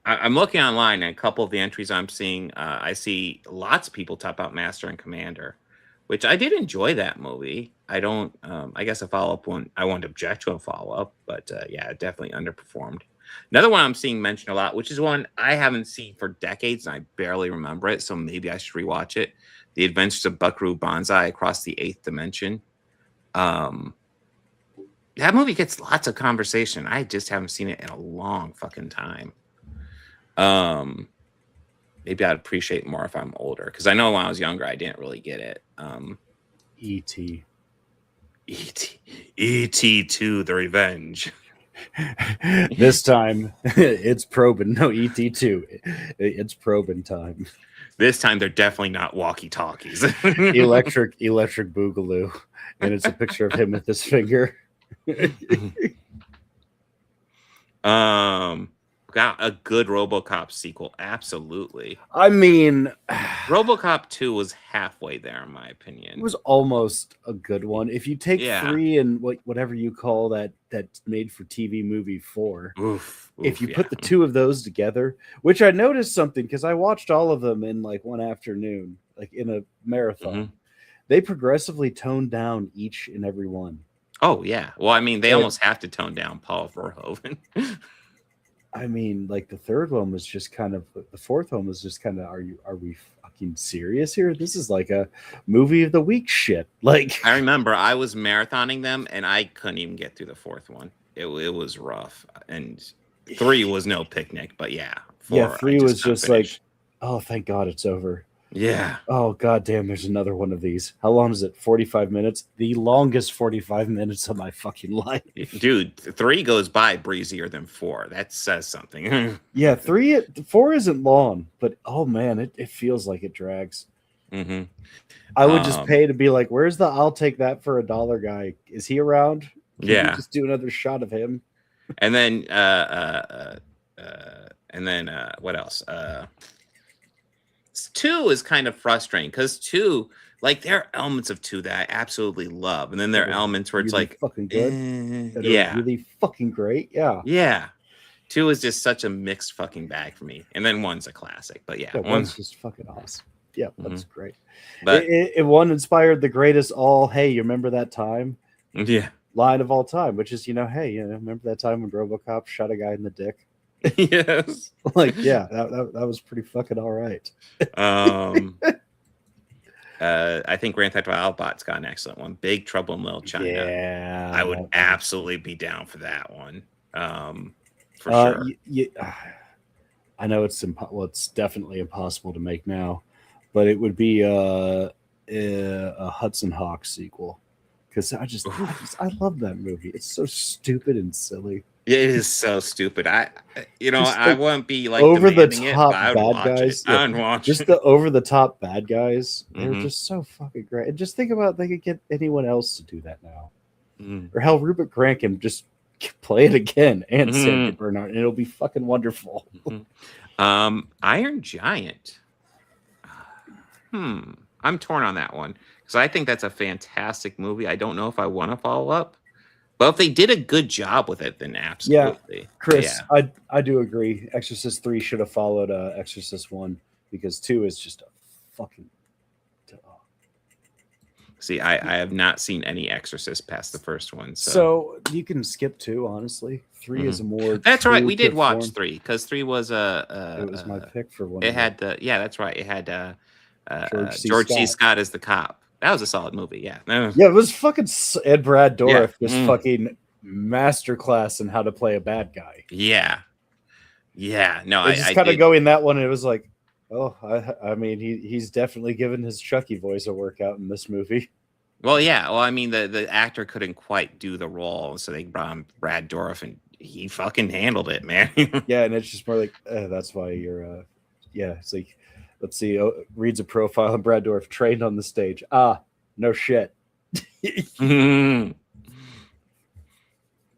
I'm looking online, and a couple of the entries I'm seeing, I see lots of people talk about Master and Commander, which I did enjoy that movie. I don't, I guess a follow-up one, I won't object to a follow-up, but it definitely underperformed. Another one I'm seeing mentioned a lot, which is one I haven't seen for decades, and I barely remember it, so maybe I should rewatch it. The Adventures of Buckaroo Banzai Across the Eighth Dimension. That movie gets lots of conversation. I just haven't seen it in a long fucking time. Maybe I'd appreciate more if I'm older, because I know when I was younger I didn't really get it. E.T. E.T. 2, The Revenge. This time it's probing. No, E.T. 2. It's probing time. This time they're definitely not walkie-talkies. Electric Boogaloo. And it's a picture of him with his finger. Got a good RoboCop sequel. Absolutely. I mean, RoboCop 2 was halfway there, in my opinion. It was almost a good one. If you take 3 and whatever you call that made for TV movie 4, if you put the 2 of those together, which I noticed something because I watched all of them in one afternoon, in a marathon, they progressively toned down each and every one. Oh yeah. Well, I mean, they almost have to tone down Paul Verhoeven. I mean, the third one was just kind of, the fourth one was just kind of, are we fucking serious here? This is like a movie of the week shit. Like, I remember I was marathoning them, and I couldn't even get through the fourth one. It was rough, and 3 was no picnic. But yeah, 4, 3 was just like, finished. oh, thank God it's over. Yeah. Oh, God damn, there's another one of these. How long is it? 45 minutes? The longest 45 minutes of my fucking life. Dude, 3 goes by breezier than 4. That says something. Yeah, 4 isn't long, but oh man, it feels like it drags. Mm-hmm. I would just pay to be like, where's the I'll take that for $1 guy? Is he around? Can we Yeah. just do another shot of him. And then what else? 2 is kind of frustrating because 2, like, there are elements of 2 that I absolutely love, and then there are That are elements where it's really like, fucking good. That are yeah, really fucking great. Yeah. yeah. 2 is just such a mixed fucking bag for me, and then 1's a classic. But yeah, Yeah, one's just fucking awesome. Yeah, that's great. But It one inspired the greatest hey, you remember that time? yeah, Line of all time, which is, hey, remember that time when RoboCop shot a guy in the dick? yes. Like, yeah, that was pretty fucking all right. I think Grand Theft Auto Autobot's got an excellent one. Big Trouble in Little China. Yeah, I would absolutely be down for that one. For sure. I know it's it's definitely impossible to make now, but it would be a Hudson Hawk sequel because I love that movie. It's so stupid and silly. It is so stupid. I Just, I wouldn't be like over the demanding it, top but I would bad watch guys. it. I would watch Just it. the over the top bad guys. They're Mhm. just so fucking great. And just think about if they could get anyone else to do that now, Mhm. or hell, Rupert Grant can just play it again and Mhm. Sandy Bernard, and it'll be fucking wonderful. Iron Giant. I'm torn on that one because I think that's a fantastic movie. I don't know if I want to follow up, but if they did a good job with it, then absolutely. Chris, Yeah. I do agree. Exorcist 3 should have followed Exorcist 1 because 2 is just a fucking. See, I have not seen any Exorcist past the first one, So you can skip 2, honestly. 3 is a more. that's right. true We did to watch form. 3 because 3 was It was my pick for one. It had that's right. It had George C. C. Scott as the cop. That was a solid movie. Yeah. Yeah, it was fucking Ed Brad Dourif, Yeah. this Mm. fucking masterclass in how to play a bad guy. Yeah. Yeah. No, I just I kind of did- going that one, and it was like, oh, I mean, he's definitely given his Chucky voice a workout in this movie. Well, yeah. Well, I mean, the actor couldn't quite do the role, so they brought in Brad Dourif, and he fucking handled it, man. Yeah, and it's just more like, that's why you're, yeah, it's like, let's see, reads a profile, and Brad Dourif trained on the stage. No shit.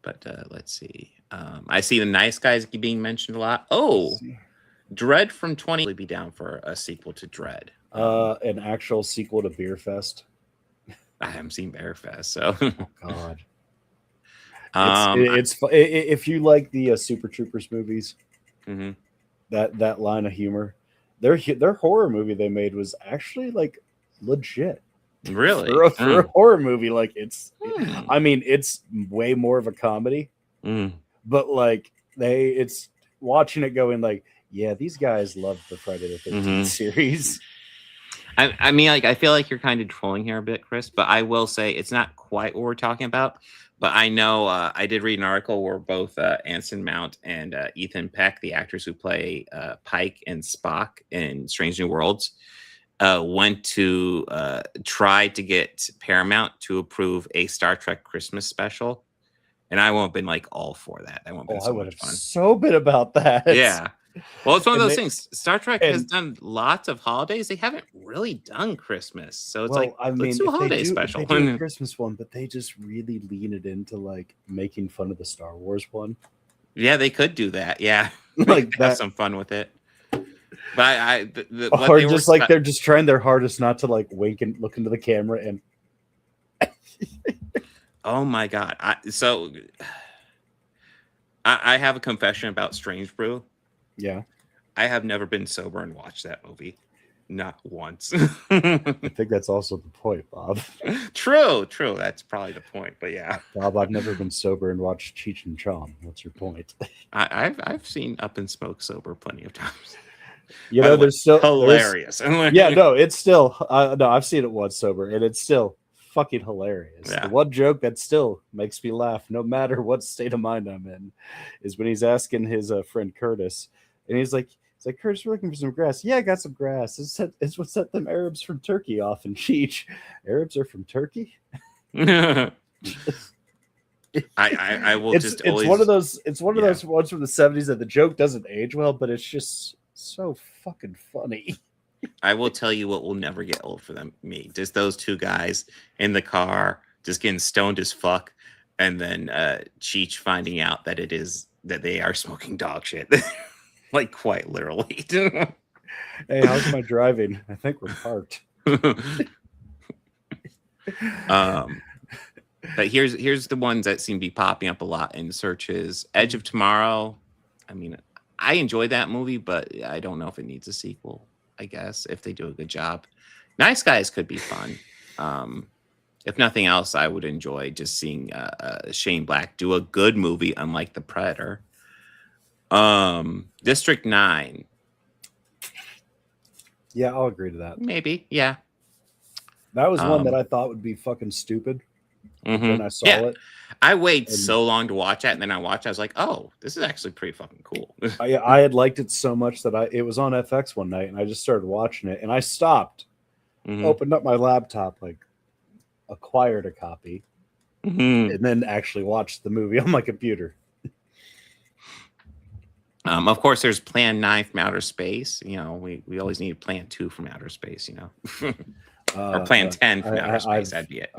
But let's see. I see the Nice Guys being mentioned a lot. Oh, Dread from 20 would be down for a sequel to Dread. An actual sequel to Beer Fest. I haven't seen Bear Fest, so God. Um, If you like the Super Troopers movies, mhm. that line of humor, their horror movie they made was actually like legit. Really? For a horror movie, like it's Hmm. I mean, it's way more of a comedy, but like it's watching it going like, yeah, these guys love the Friday the 13th Mhm. series. I mean, like, I feel like you're kind of trolling here a bit, Chris, but I will say it's not quite what we're talking about. But I know I did read an article where both Anson Mount and Ethan Peck, the actors who play Pike and Spock in Strange New Worlds, went to try to get Paramount to approve a Star Trek Christmas special. And I won't have been like all for that. That won't have been I so would much have fun. so been about that. Yeah. Well, it's one of And those they- things. Star Trek has and- done lots of holidays. They haven't really done Christmas. So it's Well, like, I mean, let's do a holiday if special. they do a Christmas one, but they just really lean it into like making fun of the Star Wars one. Yeah, they could do that. Yeah. Like Have that. some fun with it. But what Or they were just like spe- they're just trying their hardest not to like wink and look into the camera and Oh my God. I have a confession about Strange Brew. yeah. I have never been sober and watched that movie. Not once. I think that's also the point, Bob. True. That's probably the point. But yeah, Bob, I've never been sober and watched Cheech and Chong. What's your point? I've seen Up in Smoke sober plenty of times. You By know, the way, there's still hilarious. Yeah, no, it's still no. I've seen it once sober, and it's still fucking hilarious. Yeah. The one joke that still makes me laugh, no matter what state of mind I'm in, is when he's asking his friend Curtis, and he's like, Curtis, we're looking for some grass. Yeah, I got some grass. It's what set them Arabs from Turkey off in Cheech. Arabs are from Turkey. I will It's just it's always one of those Yeah. those ones from the 70s that the joke doesn't age well, but it's just so fucking funny. I will tell you what will never get old for me. Just those two guys in the car, just getting stoned as fuck, and then Cheech finding out that they are smoking dog shit, like quite literally. Hey, how's my driving? I think we're parked. But here's the ones that seem to be popping up a lot in searches. Edge of Tomorrow. I mean, I enjoyed that movie, but I don't know if it needs a sequel. I guess if they do a good job. Nice Guys could be fun. If nothing else, I would enjoy just seeing Shane Black do a good movie, unlike The Predator. District 9. Yeah, I'll agree to that. Maybe, yeah. That was one that I thought would be fucking stupid. When I saw it, I waited so long to watch that, and then I watched it, I was like, oh, this is actually pretty fucking cool. I had liked it so much that it was on FX one night, and I just started watching it, and I stopped, opened up my laptop, like acquired a copy, and then actually watched the movie on my computer. Of course, there's Plan 9 from outer space. You know, we always need Plan 2 from outer space, you know. Or Plan 10 from outer space, that'd be it.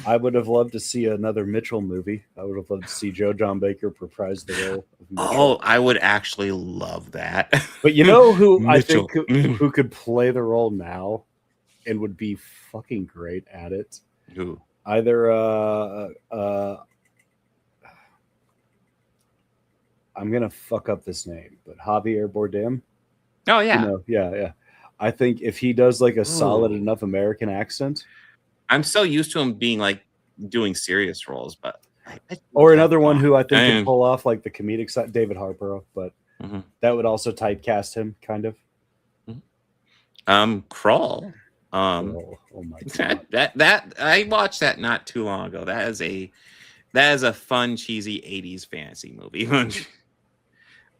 I would have loved to see another Mitchell movie. I would have loved to see Joe John Baker reprise the role of Mitchell. Oh, I would actually love that. But you know who I Mitchell. think who could play the role now and would be fucking great at it? Who? Either I'm gonna fuck up this name, but Javier Bardem. Oh yeah. You know, yeah. I think if he does like a solid enough American accent. I'm so used to him being like doing serious roles, but or another one who I think can pull off like the comedic side, David Harbour, but that would also typecast him kind of. Crawl. Oh my god. That I watched that not too long ago. That is a fun, cheesy 80s fantasy movie.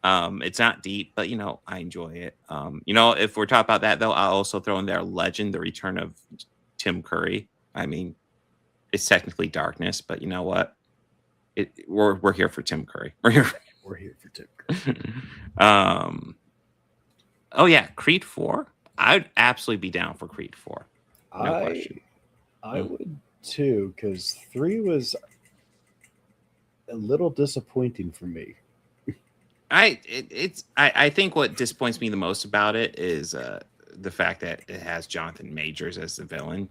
It's not deep, but you know, I enjoy it. You know, if we're talking about that though, I'll also throw in there Legend, the return of Tim Curry. I mean, it's technically darkness, but you know what? We're here for Tim Curry. We're here for Tim Curry. Oh yeah, Creed 4. I'd absolutely be down for Creed 4. No question. I would too, because 3 was a little disappointing for me. I think what disappoints me the most about it is the fact that it has Jonathan Majors as the villain.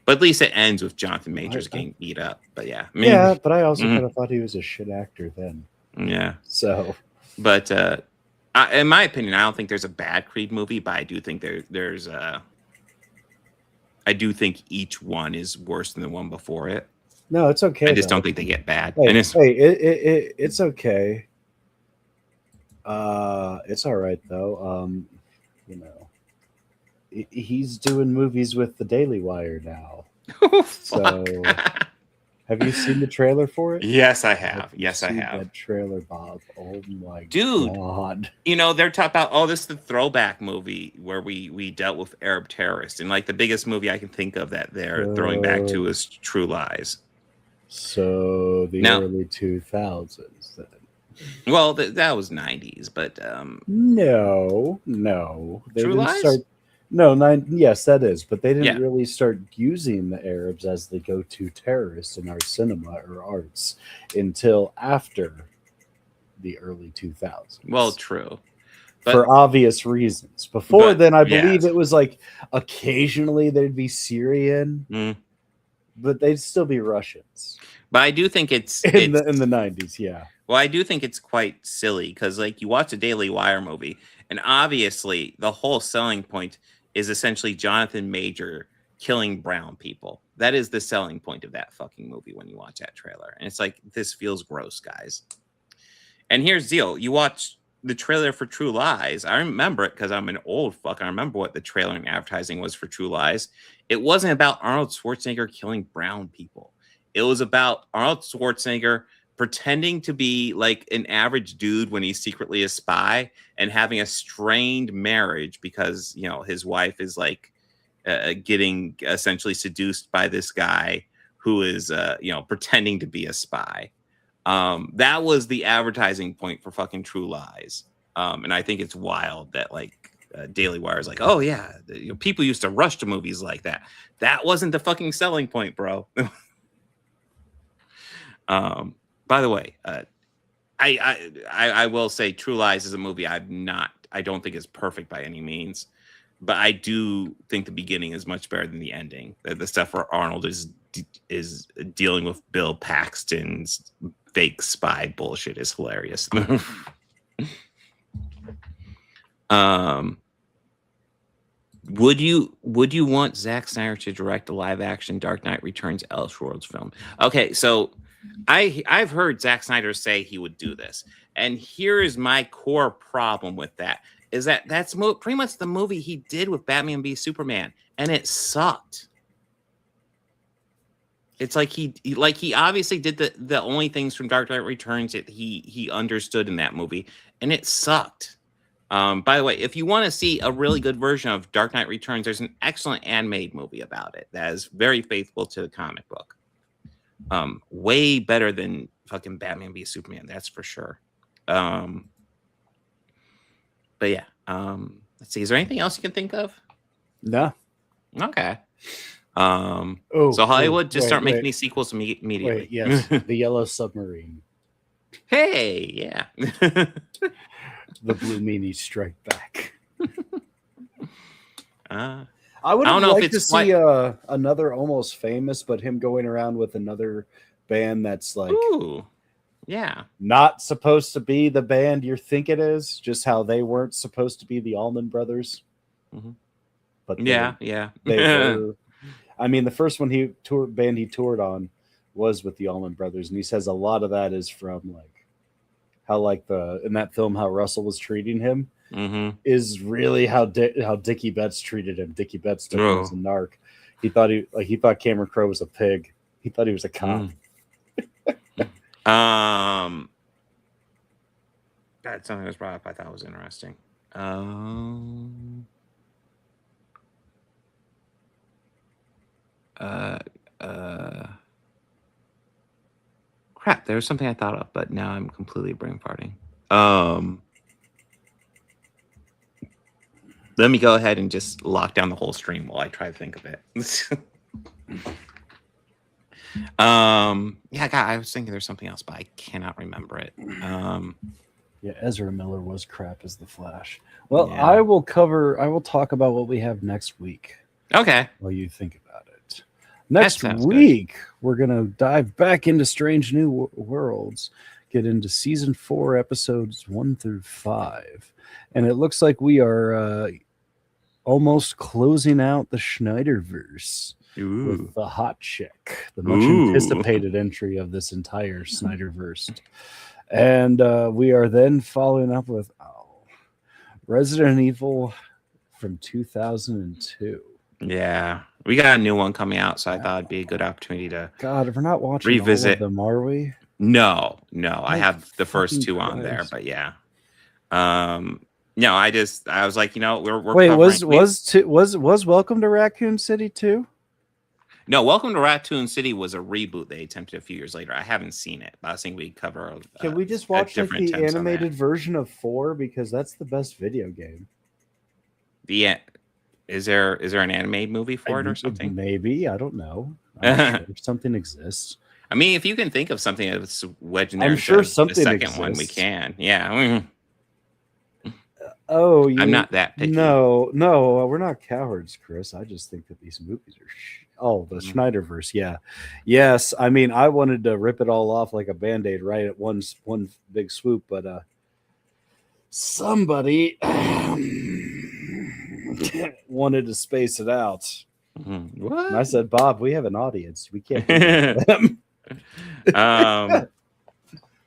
But at least it ends with Jonathan Majors getting beat up. But yeah. I mean, yeah, but I also kind of thought he was a shit actor then. Yeah. So. But in my opinion, I don't think there's a bad Creed movie, but I do think there's I do think each one is worse than the one before it. No, it's okay. I just don't think they get bad. Hey, And it's okay. It's all right though. You know, he's doing movies with the Daily Wire now. So, have you seen the trailer for it? Yes, I have. Yes, I have. That trailer, Bob. Oh my Dude, god! You know they're talking about, oh, this is the throwback movie where we dealt with Arab terrorists, and like the biggest movie I can think of that they're throwing back to is True Lies. So the early 2000s then. Well, that was 90s, but no, they True didn't Lies? start. No, yes, that is, but they didn't really start using the Arabs as the go-to terrorists in our cinema or arts until after the early 2000s. Well, true. For obvious reasons. Before then, I believe it was like occasionally there'd be Syrian, but they'd still be Russians. But I do think it's in the 90s, yeah. Well, I do think it's quite silly because, like, you watch a Daily Wire movie, and obviously the whole selling point is essentially Jonathan Major killing brown people. That is the selling point of that fucking movie when you watch that trailer. And it's like, this feels gross, guys. And here's the deal. You watch the trailer for True Lies, I remember it because I'm an old fuck. I remember what the trailer and advertising was for True Lies. It wasn't about Arnold Schwarzenegger killing brown people. It was about Arnold Schwarzenegger pretending to be like an average dude when he's secretly a spy and having a strained marriage because, you know, his wife is like getting essentially seduced by this guy who is, you know, pretending to be a spy. That was the advertising point for fucking True Lies. And I think it's wild that like Daily Wire is like, oh yeah, you know, people used to rush to movies like that. That wasn't the fucking selling point, bro. By the way, I will say True Lies is a movie I don't think is perfect by any means, but I do think the beginning is much better than the ending. The stuff where Arnold is dealing with Bill Paxton's fake spy bullshit is hilarious. Would you want Zack Snyder to direct a live action Dark Knight Returns Elseworlds film? Okay, so I've heard Zack Snyder say he would do this, and here is my core problem with that: is that's pretty much the movie he did with Batman v Superman, and it sucked. It's like he obviously did the only things from Dark Knight Returns that he understood in that movie, and it sucked. By the way, if you want to see a really good version of Dark Knight Returns, there's an excellent animated movie about it that is very faithful to the comic book. Way better than fucking Batman v Superman, that's for sure. But yeah, let's see. Is there anything else you can think of? No. Okay. So Hollywood just start making these sequels immediately. Wait, yes, The Yellow Submarine. Hey, yeah. The Blue Meanie Strike Back. I would don't know if like it's to see another Almost Famous, but him going around with another band that's like, ooh, yeah, not supposed to be the band you think it is. Just how they weren't supposed to be the Allman Brothers. Mm-hmm. But yeah. They were. I mean, the first one he toured on was with the Allman Brothers, and he says a lot of that is from like how like in that film how Russell was treating him. Mm-hmm. Is really how Dickie Betts treated him. Dickie Betts took him as a narc. He thought Cameron Crowe was a pig. He thought he was a cop. That's something that was brought up I thought was interesting. Crap, there was something I thought of, but now I'm completely brain farting. Let me go ahead and just lock down the whole stream while I try to think of it. Yeah, God, I was thinking there's something else, but I cannot remember it. Yeah, Ezra Miller was crap as the Flash. Well, yeah. I will talk about what we have next week. Okay. While you think about it. Next sounds week, we're going to dive back into Strange New Worlds, get into season 4, episodes 1 through 5. And it looks like we are almost closing out the Snyderverse with the hot chick, the much anticipated entry of this entire Snyderverse. And we are then following up with Resident Evil from 2002. Yeah, we got a new one coming out, so I thought it'd be a good opportunity to God, if we're not watching revisit all of them, are we? No, I have the first 2 on there, but yeah. No, I was like, you know, we're wait, covering- was Welcome to Raccoon City too? No, Welcome to Raccoon City was a reboot they attempted a few years later. I haven't seen it, but I think we cover. Can we just watch like different the attempts on animated that. version of 4 because that's the best video game? Is there an animated movie for it or something? Maybe, I don't know. I'm not sure if something exists. I mean, if you can think of something that's wedged in there, I'm sure the something second one we exists. can. Yeah. Oh, I'm not that picky. No, we're not cowards, Chris. I just think that these movies are the Snyderverse. Yeah. Yes. I mean, I wanted to rip it all off like a Band-Aid right at one big swoop, but somebody wanted to space it out. Mm-hmm. What? And I said, Bob, we have an audience. We can't do them. The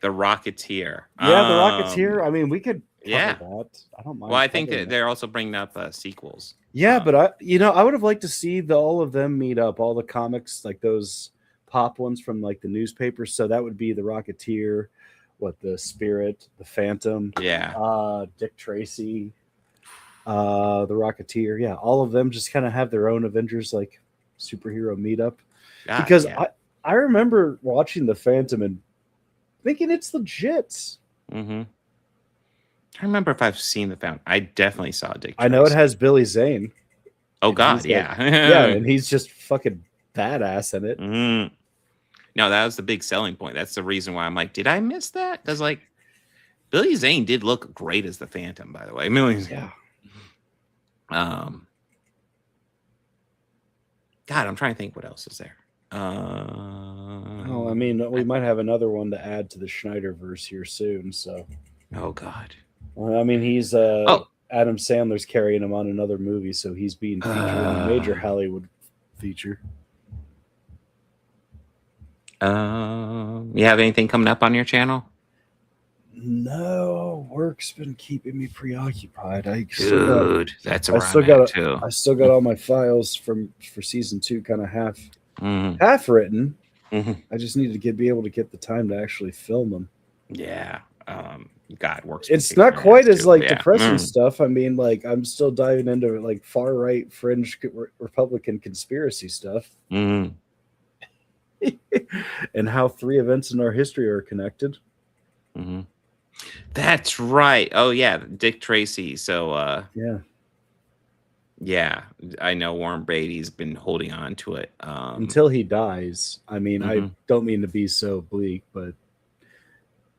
Rocketeer. Yeah, the Rocketeer. I mean, we could Yeah. that. I don't mind. Well, I think covering that they're also bringing up sequels. Yeah, but I would have liked to see all of them meet up, all the comics, like those pop ones from like the newspapers. So that would be the Rocketeer, the Spirit, the Phantom, Dick Tracy, the Rocketeer. Yeah, all of them just kind of have their own Avengers like superhero meetup. Because I remember watching the Phantom and thinking it's legit. Mm-hmm. I remember if I've seen the Phantom. I definitely saw Dick Tracy. I know it has Billy Zane. Oh God, yeah. Yeah, and he's just fucking badass in it. Mm-hmm. No, that was the big selling point. That's the reason why I'm like, did I miss that? Because like Billy Zane did look great as the Phantom, by the way. Yeah. God, I'm trying to think what else is there. I mean, we might have another one to add to the Schneiderverse here soon. So, oh God. Well, I mean, he's Adam Sandler's carrying him on another movie, so he's being featured in a major Hollywood feature. You have anything coming up on your channel? No, work's been keeping me preoccupied. I still got all my files for season 2 kind of half written. Mm-hmm. I just need to be able to get the time to actually film them. Yeah. God, works. It's not quite as depressing stuff. I mean, like I'm still diving into like far right fringe Republican conspiracy stuff. Mm-hmm. And how 3 events in our history are connected. Mm-hmm. That's right. Oh yeah, Dick Tracy. So yeah, I know Warren Beatty's been holding on to it until he dies. I mean, I don't mean to be so bleak, but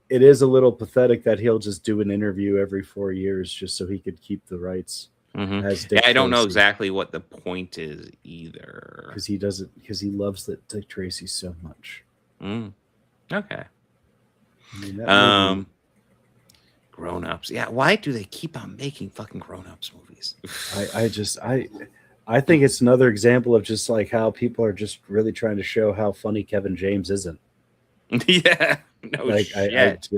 it is a little pathetic that he'll just do an interview every 4 years just so he could keep the rights. Mm-hmm. As Dick I don't Tracy. Know exactly what the point is either. Because he loves that Dick Tracy so much. Okay. I mean, Grown-ups. Yeah, why do they keep on making fucking Grown-ups movies? I think it's another example of just like how people are just really trying to show how funny Kevin James isn't. Yeah. No like shit.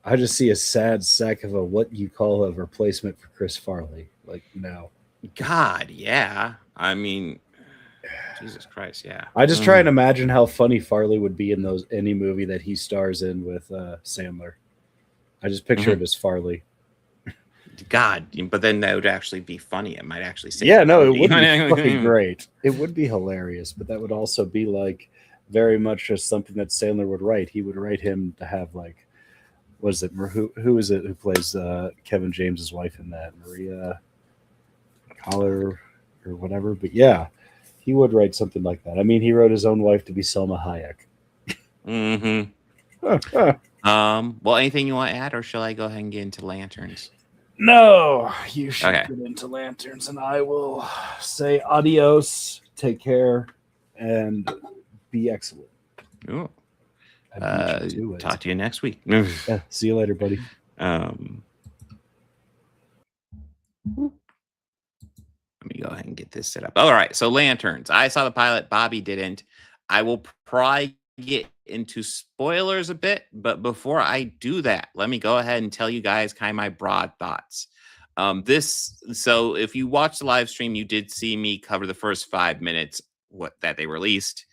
I just see a sad sack of what you call a replacement for Chris Farley. Like, no. God, yeah. I mean, Jesus Christ, yeah. I just try and imagine how funny Farley would be in any movie that he stars in with Sandler. I just picture it as Farley. God, but then that would actually be funny. It might actually say, yeah, no, it would be fucking great. It would be hilarious, but that would also be like very much just something that Sandler would write. He would write him to have like, what is it? Who is it who plays Kevin James's wife in that? Maria Collar or whatever. But yeah, he would write something like that. I mean, he wrote his own wife to be Selma Hayek. Mm-hmm. Well, anything you want to add, or shall I go ahead and get into Lanterns? No, you should get into Lanterns, and I will say adios, take care, and be excellent. Ooh. Talk to you next week. Yeah, see you later, buddy. Let me go ahead and get this set up. All right, so Lanterns. I saw the pilot. Bobby didn't. I will probably get into spoilers a bit, but before I do that, let me go ahead and tell you guys kind of my broad thoughts. So if you watched the live stream, you did see me cover the first 5 minutes that they released.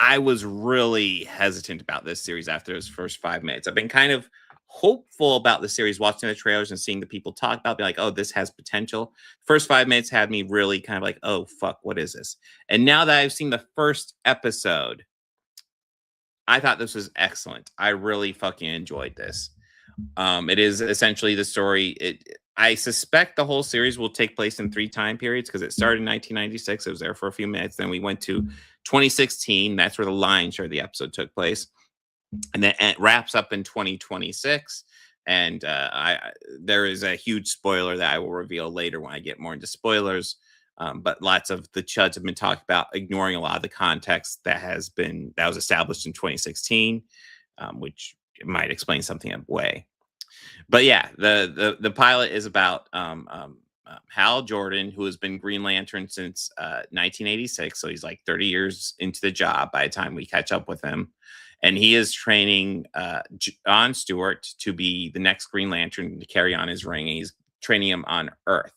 I was really hesitant about this series after those first 5 minutes. I've been kind of hopeful about the series, watching the trailers and seeing the people talk about, be like, oh, this has potential. First 5 minutes had me really kind of like, oh, fuck, what is this? And now that I've seen the first episode, I thought this was excellent. I really fucking enjoyed this. It is essentially the story. I suspect the whole series will take place in 3 time periods because it started in 1996. It was there for a few minutes. Then we went to 2016. That's where the lion's share of the episode took place. And then it wraps up in 2026. And there is a huge spoiler that I will reveal later when I get more into spoilers. But lots of the chuds have been talking about ignoring a lot of the context that was established in 2016, which might explain something away. But yeah, the pilot is about Hal Jordan, who has been Green Lantern since 1986, so he's like 30 years into the job by the time we catch up with him, and he is training John Stewart to be the next Green Lantern to carry on his ring. And he's training him on Earth,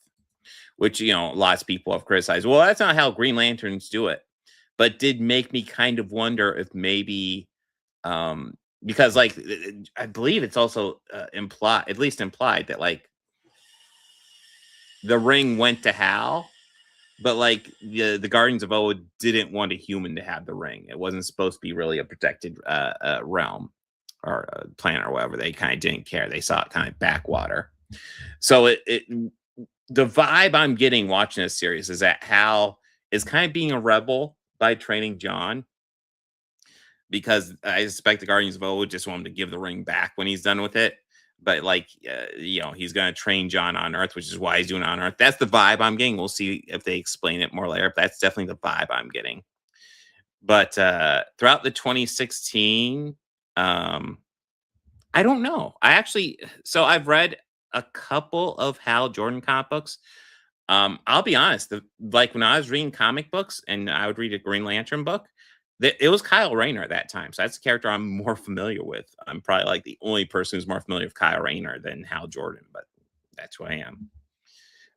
which, you know, lots of people have criticized. Well, that's not how Green Lanterns do it, but did make me kind of wonder if maybe because, like, I believe it's also implied, at least implied, that like the ring went to Hal, but like the Guardians of Oa didn't want a human to have the ring. It wasn't supposed to be really a protected realm or planet or whatever. They kind of didn't care. They saw it kind of backwater. So the vibe I'm getting watching this series is that Hal is kind of being a rebel by training John, because I suspect the Guardians of Oa just want him to give the ring back when he's done with it. But like, you know, he's going to train John on Earth, which is why he's doing it on Earth. That's the vibe I'm getting. We'll see if they explain it more later. But that's definitely the vibe I'm getting. But throughout the 2016, I don't know. So I've read a couple of Hal Jordan comic books. I'll be honest. Like when I was reading comic books and I would read a Green Lantern book, it was Kyle Rayner at that time. So that's the character I'm more familiar with. I'm probably like the only person who's more familiar with Kyle Rayner than Hal Jordan, but that's who I am.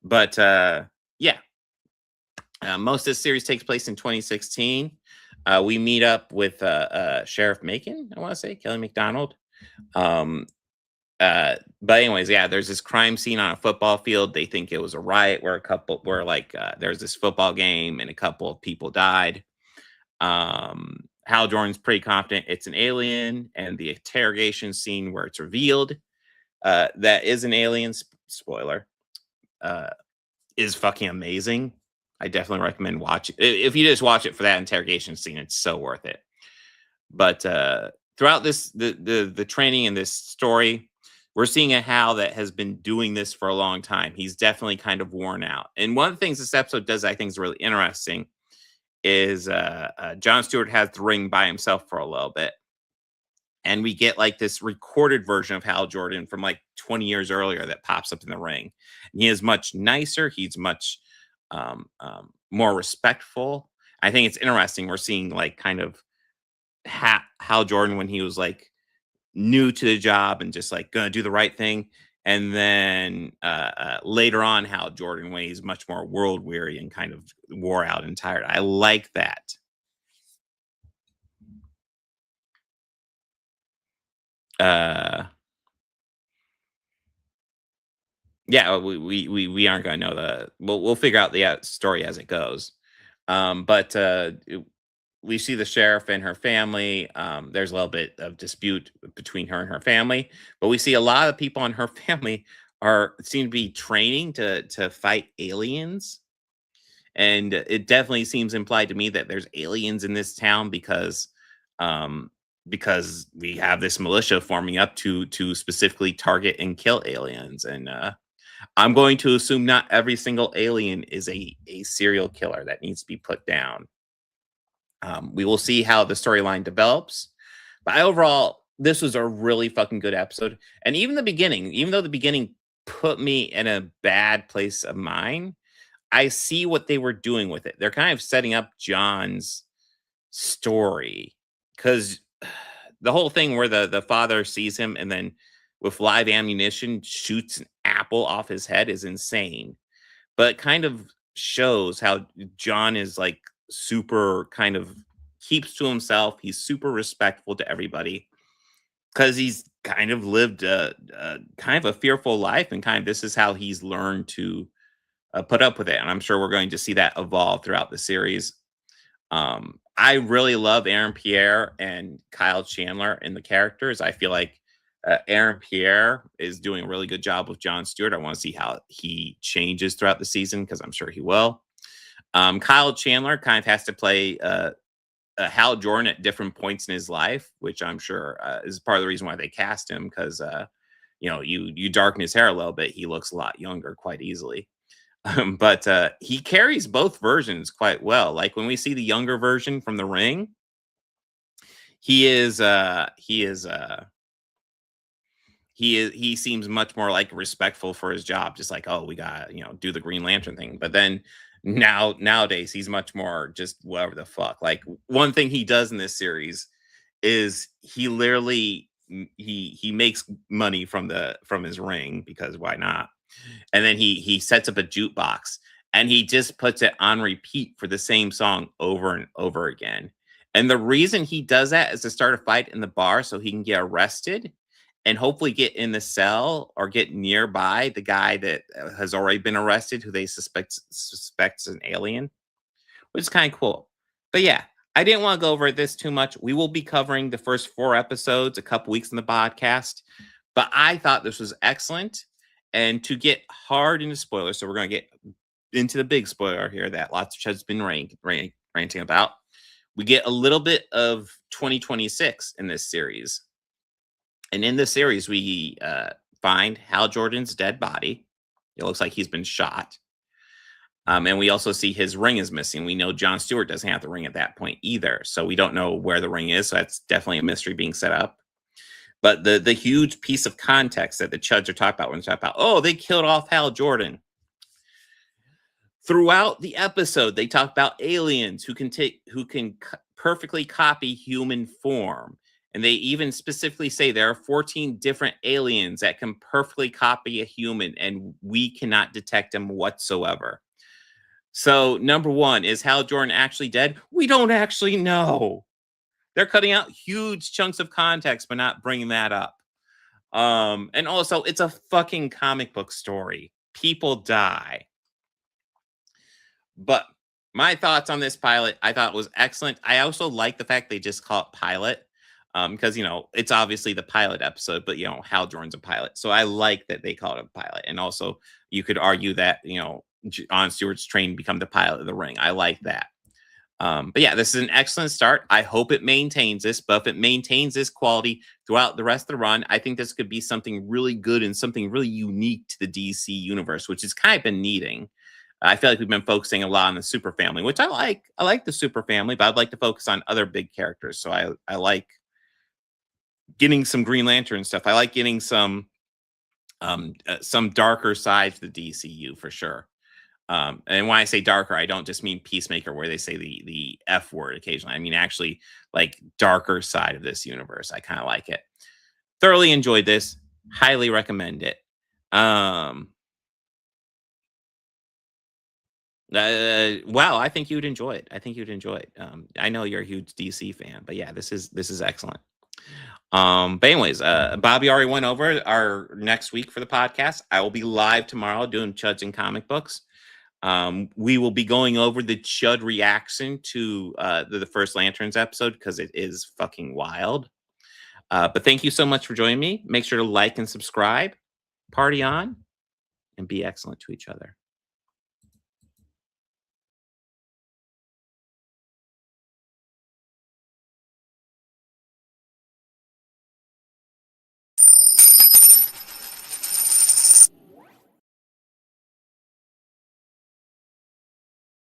But yeah, most of this series takes place in 2016. We meet up with Sheriff Macon, I want to say, Kelly McDonald. But anyways, yeah, there's this crime scene on a football field. They think it was a riot where there's this football game and a couple of people died. Hal Jordan's pretty confident it's an alien, and the interrogation scene where it's revealed that is an alien, spoiler, is fucking amazing. I definitely recommend watching. If you just watch it for that interrogation scene, it's so worth it. But throughout this the training and this story, we're seeing a Hal that has been doing this for a long time. He's definitely kind of worn out. And one of the things this episode does, I think, is really interesting is John Stewart has the ring by himself for a little bit. And we get like this recorded version of Hal Jordan from like 20 years earlier that pops up in the ring. And he is much nicer. He's much more respectful. I think it's interesting. We're seeing like kind of Hal Jordan when he was like new to the job and just like gonna do the right thing. And then later on, Hal Jordan, when he's much more world weary and kind of wore out and tired. I like that. Yeah, we aren't gonna know we'll figure out the story as it goes. But we see the sheriff and her family. There's a little bit of dispute between her and her family, but we see a lot of people in her family seem to be training to fight aliens. And it definitely seems implied to me that there's aliens in this town because we have this militia forming up to specifically target and kill aliens. And I'm going to assume not every single alien is a serial killer that needs to be put down. We will see how the storyline develops. But overall, this was a really fucking good episode. And even though the beginning put me in a bad place of mind, I see what they were doing with it. They're kind of setting up John's story, because the whole thing where the father sees him and then with live ammunition shoots an apple off his head is insane. But it kind of shows how John is like super kind of keeps to himself. He's super respectful to everybody because he's kind of lived kind of a fearful life, and kind of this is how he's learned to put up with it. And I'm sure we're going to see that evolve throughout the series. I really love Aaron Pierre and Kyle Chandler in the characters. I feel like Aaron Pierre is doing a really good job with John Stewart. I want to see how he changes throughout the season, because I'm sure he will. Kyle Chandler kind of has to play Hal Jordan at different points in his life, which I'm sure is part of the reason why they cast him, because you darken his hair a little bit, he looks a lot younger quite easily. But he carries both versions quite well. Like when we see the younger version from The Ring, he is he seems much more like respectful for his job, just like, oh, we got do the Green Lantern thing. But then nowadays he's much more just whatever the fuck. Like one thing he does in this series is he literally he makes money from his ring, because why not? And then he sets up a jukebox and he just puts it on repeat for the same song over and over again. And the reason he does that is to start a fight in the bar so he can get arrested and hopefully get in the cell or get nearby the guy that has already been arrested, who they suspects an alien, which is kind of cool. But yeah, I didn't want to go over this too much. We will be covering the first 4 episodes a couple weeks in the podcast, but I thought this was excellent. And to get hard into spoilers, so we're going to get into the big spoiler here that lots of Chud's been ranting about. We get a little bit of 2026 in this series. And in this series, we find Hal Jordan's dead body. It looks like he's been shot. And we also see his ring is missing. We know Jon Stewart doesn't have the ring at that point either. So we don't know where the ring is. So that's definitely a mystery being set up. But the huge piece of context that the Chuds are talking about when they talk about, oh, they killed off Hal Jordan. Throughout the episode, they talk about aliens who can perfectly copy human form. And they even specifically say there are 14 different aliens that can perfectly copy a human, and we cannot detect them whatsoever. So, number one, is Hal Jordan actually dead? We don't actually know. They're cutting out huge chunks of context, but not bringing that up. And also, it's a fucking comic book story. People die. But my thoughts on this pilot, I thought was excellent. I also like the fact they just call it pilot. Because, it's obviously the pilot episode, but, Hal Jordan's a pilot. So I like that they call it a pilot. And also you could argue that, Jon Stewart's trained to become the pilot of the ring. I like that. But yeah, this is an excellent start. I hope it maintains this, but if it maintains this quality throughout the rest of the run, I think this could be something really good and something really unique to the DC universe, which has kind of been needing. I feel like we've been focusing a lot on the super family, which I like. I like the super family, but I'd like to focus on other big characters. So I like getting some Green Lantern stuff. I like getting some darker side to the DCU for sure. And when I say darker, I don't just mean Peacemaker, where they say the F word occasionally. I mean actually like darker side of this universe. I kind of like it. Thoroughly enjoyed this. Highly recommend it. Wow, I think you'd enjoy it. I know you're a huge DC fan, but yeah, this is excellent. But anyways, Bobby already went over our next week for the podcast. I will be live tomorrow doing Chuds and comic books. We will be going over the Chud reaction to the first Lanterns episode, because it is fucking wild. But thank you so much for joining me. Make sure to like and subscribe, party on, and be excellent to each other.